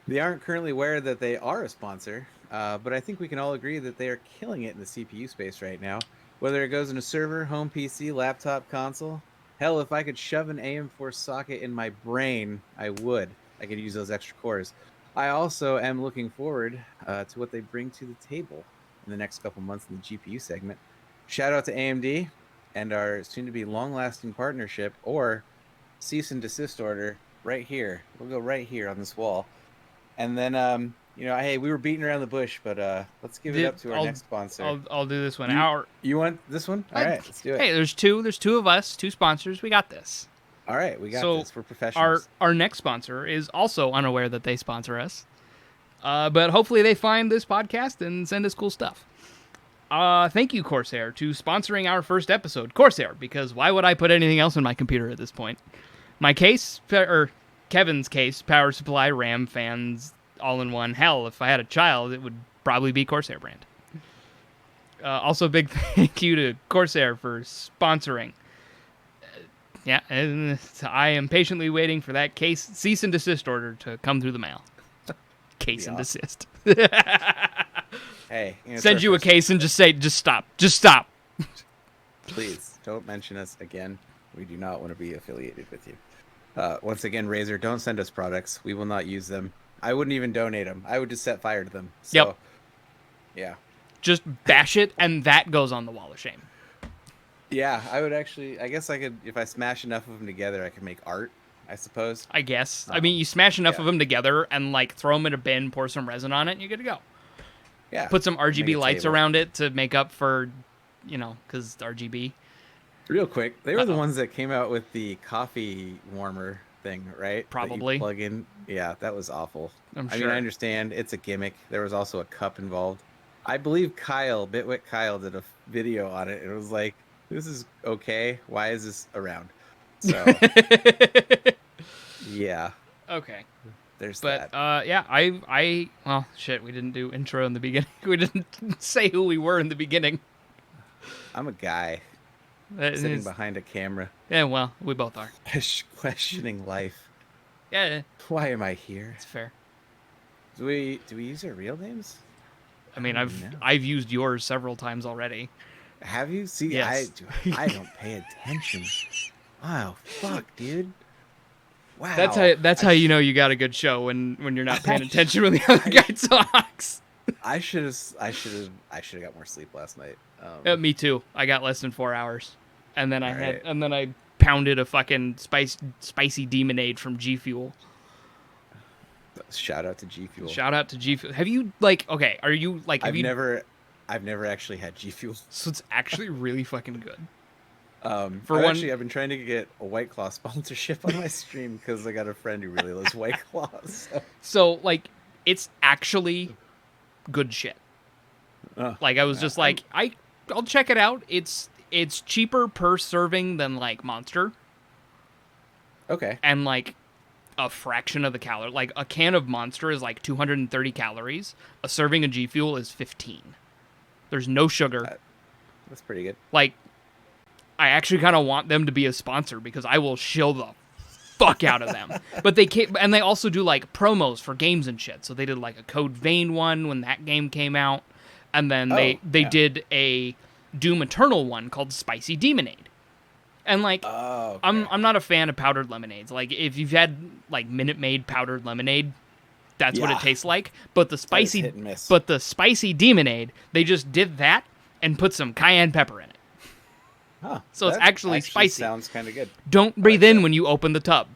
They aren't currently aware that they are a sponsor, but I think we can all agree that they are killing it in the CPU space right now. Whether it goes in a server, home PC, laptop, console. Hell, if I could shove an AM4 socket in my brain, I would. I could use those extra cores. I also am looking forward to what they bring to the table in the next couple months in the GPU segment. Shout out to AMD and our soon-to-be long-lasting partnership, or cease and desist order, right here. We'll go right here on this wall. And then, hey, we were beating around the bush, but let's give it up to our next sponsor. I'll do this one. You want this one? All right, let's do it. Hey, there's two of us, 2 sponsors. We got this. All right, we got So, this. We're professionals. Our next sponsor is also unaware that they sponsor us, but hopefully they find this podcast and send us cool stuff. Thank you, Corsair, to sponsoring our first episode. Corsair, because why would I put anything else in my computer at this point? My case, or Kevin's case, power supply, RAM, fans, all in one. Hell, if I had a child, it would probably be Corsair brand. Also, big thank you to Corsair for sponsoring. Yeah, and I am patiently waiting for that cease and desist order to come through the mail. Case and desist. Hey, Send you a case and just say, just stop. Please don't mention us again. We do not want to be affiliated with you. Once again, Razer, don't send us products. We will not use them. I wouldn't even donate them. I would just set fire to them. So, Yep. Yeah. Just bash it, and that goes on the wall of shame. Yeah, I would actually. I guess I could, if I smash enough of them together, I could make art. I suppose. I guess. I mean, you smash enough yeah. of them together and like throw them in a bin, pour some resin on it, and you're good to go. Yeah. Put some Make RGB a lights table. around it to make up for, because RGB. Real quick, they were the Uh-oh. ones that came out with the coffee warmer thing, right? That you Probably. plug in. Yeah, that was awful. I'm I mean, sure. I understand it's a gimmick. There was also a cup involved. I believe Bitwit Kyle did a video on it. It was like, this is okay. Why is this around? So, yeah, Okay. there's But that. yeah, well, shit, we didn't do intro in the beginning. We didn't say who we were in the beginning. I'm a guy That sitting is- behind a camera, Yeah, well, we both are. questioning life. Yeah, Why am I here? it's fair. Do we use our real names? I mean, I don't know. I've used yours several times already. Have you? See, Yes. I don't pay attention. Wow, fuck, dude. Wow. That's how you know you got a good show when you're not paying attention when the other guy talks. I should have got more sleep last night. Me too. I got less than 4 hours, and then Alright. I pounded a fucking spicy demonade from G Fuel. Shout out to G Fuel. Shout out to G Fuel. Have you okay? Are you have I've you? never actually had G Fuel. So it's actually really fucking good. I've been trying to get a White Claw sponsorship on my stream because I got a friend who really loves White Claws. So it's actually good shit. I was just I'll check it out. It's cheaper per serving than Monster, Okay. and a fraction of the calorie. Like a can of Monster is 230 calories. A serving of G Fuel is 15. There's no sugar. That's pretty good. Like, I actually kind of want them to be a sponsor because I will shill the fuck out of them. But they can't, and they also do like promos for games and shit. So they did like a Code Vein one when that game came out, and then they did a Doom Eternal one called Spicy Demonade. And like, I'm not a fan of powdered lemonades. Like, if you've had like Minute Maid powdered lemonade, that's what it tastes like. But the spicy Demonade, they just did that and put some cayenne pepper in it. Huh, so it's actually spicy. Sounds kind of good. Don't breathe in when you open the tub.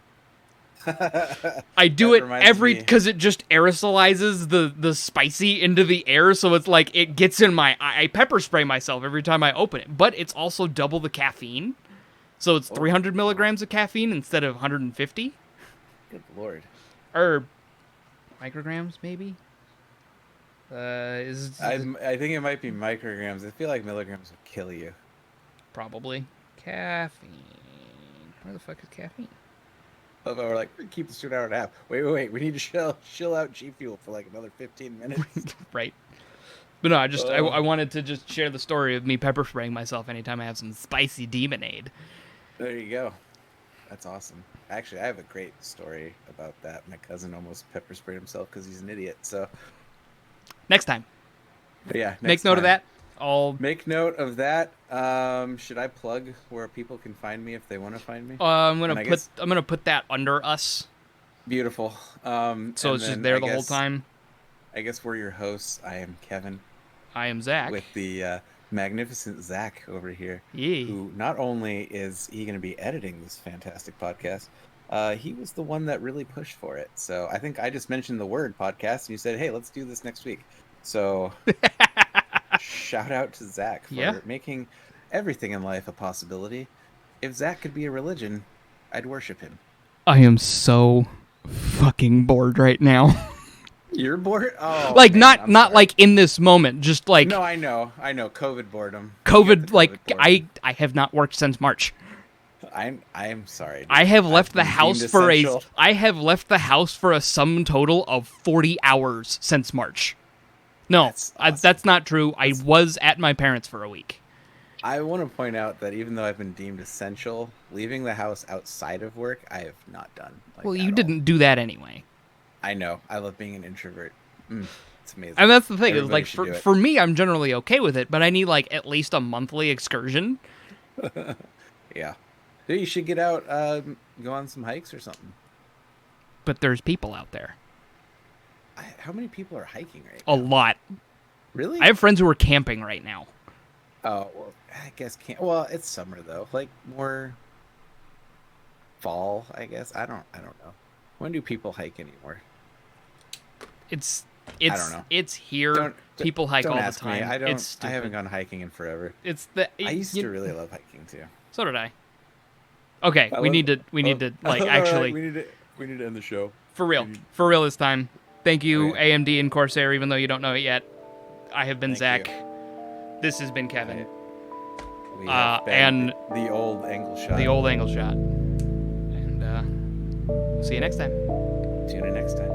I do it because it just aerosolizes the spicy into the air, so it's like it gets in my eye. I pepper spray myself every time I open it, but it's also double the caffeine. So it's 300 milligrams of caffeine instead of 150. Good lord. Or micrograms, maybe? I think it might be micrograms. I feel like milligrams will kill you. Probably. Caffeine. Where the fuck is caffeine? Oh, we're like, keep this to an hour and a half. Wait. We need to chill out G Fuel for like another 15 minutes. Right. But no, I wanted to just share the story of me pepper spraying myself anytime I have some spicy Demonade. There you go. That's awesome. Actually, I have a great story about that. My cousin almost pepper sprayed himself because he's an idiot. So next time. But yeah. Make note of that. Make note of that. Should I plug where people can find me if they want to find me? I'm gonna put that under us. Beautiful. So it's just there the whole time. I guess we're your hosts. I am Kevin. I am Zach. With the magnificent Zach over here. Yeah. Who not only is he going to be editing this fantastic podcast, he was the one that really pushed for it. So I think I just mentioned the word podcast, and you said, "Hey, let's do this next week." So shout out to Zach for making everything in life a possibility. If Zach could be a religion, I'd worship him. I am so fucking bored right now. You're bored? Oh, like, man, not like in this moment, just like... No, I know. COVID boredom. COVID boredom. I have not worked since March. I am sorry. Dude. I have left the house for a sum total of 40 hours since March. No, that's, awesome. That's not true. I was at my parents' for a week. I want to point out that even though I've been deemed essential, leaving the house outside of work, I have not done. Well, you didn't do that anyway. I know. I love being an introvert. It's amazing. And that's the thing. Is like for me, I'm generally okay with it, but I need like at least a monthly excursion. Yeah. Dude, you should get out, go on some hikes or something. But there's people out there. How many people are hiking right now? A lot. Really? I have friends who are camping right now. Oh, well, I guess well, it's summer though. Like more fall, I guess. I don't know. When do people hike anymore? It's I don't know. It's here. People hike all the time. Me. I haven't gone hiking in forever. I used to really love hiking too. So did I. Okay, we need to like actually. Right, we need to end the show. For real this time. Thank you, AMD and Corsair, even though you don't know it yet. I have been Zach. This has been Kevin. And the old angle shot. And we'll see you next time. Tune in next time.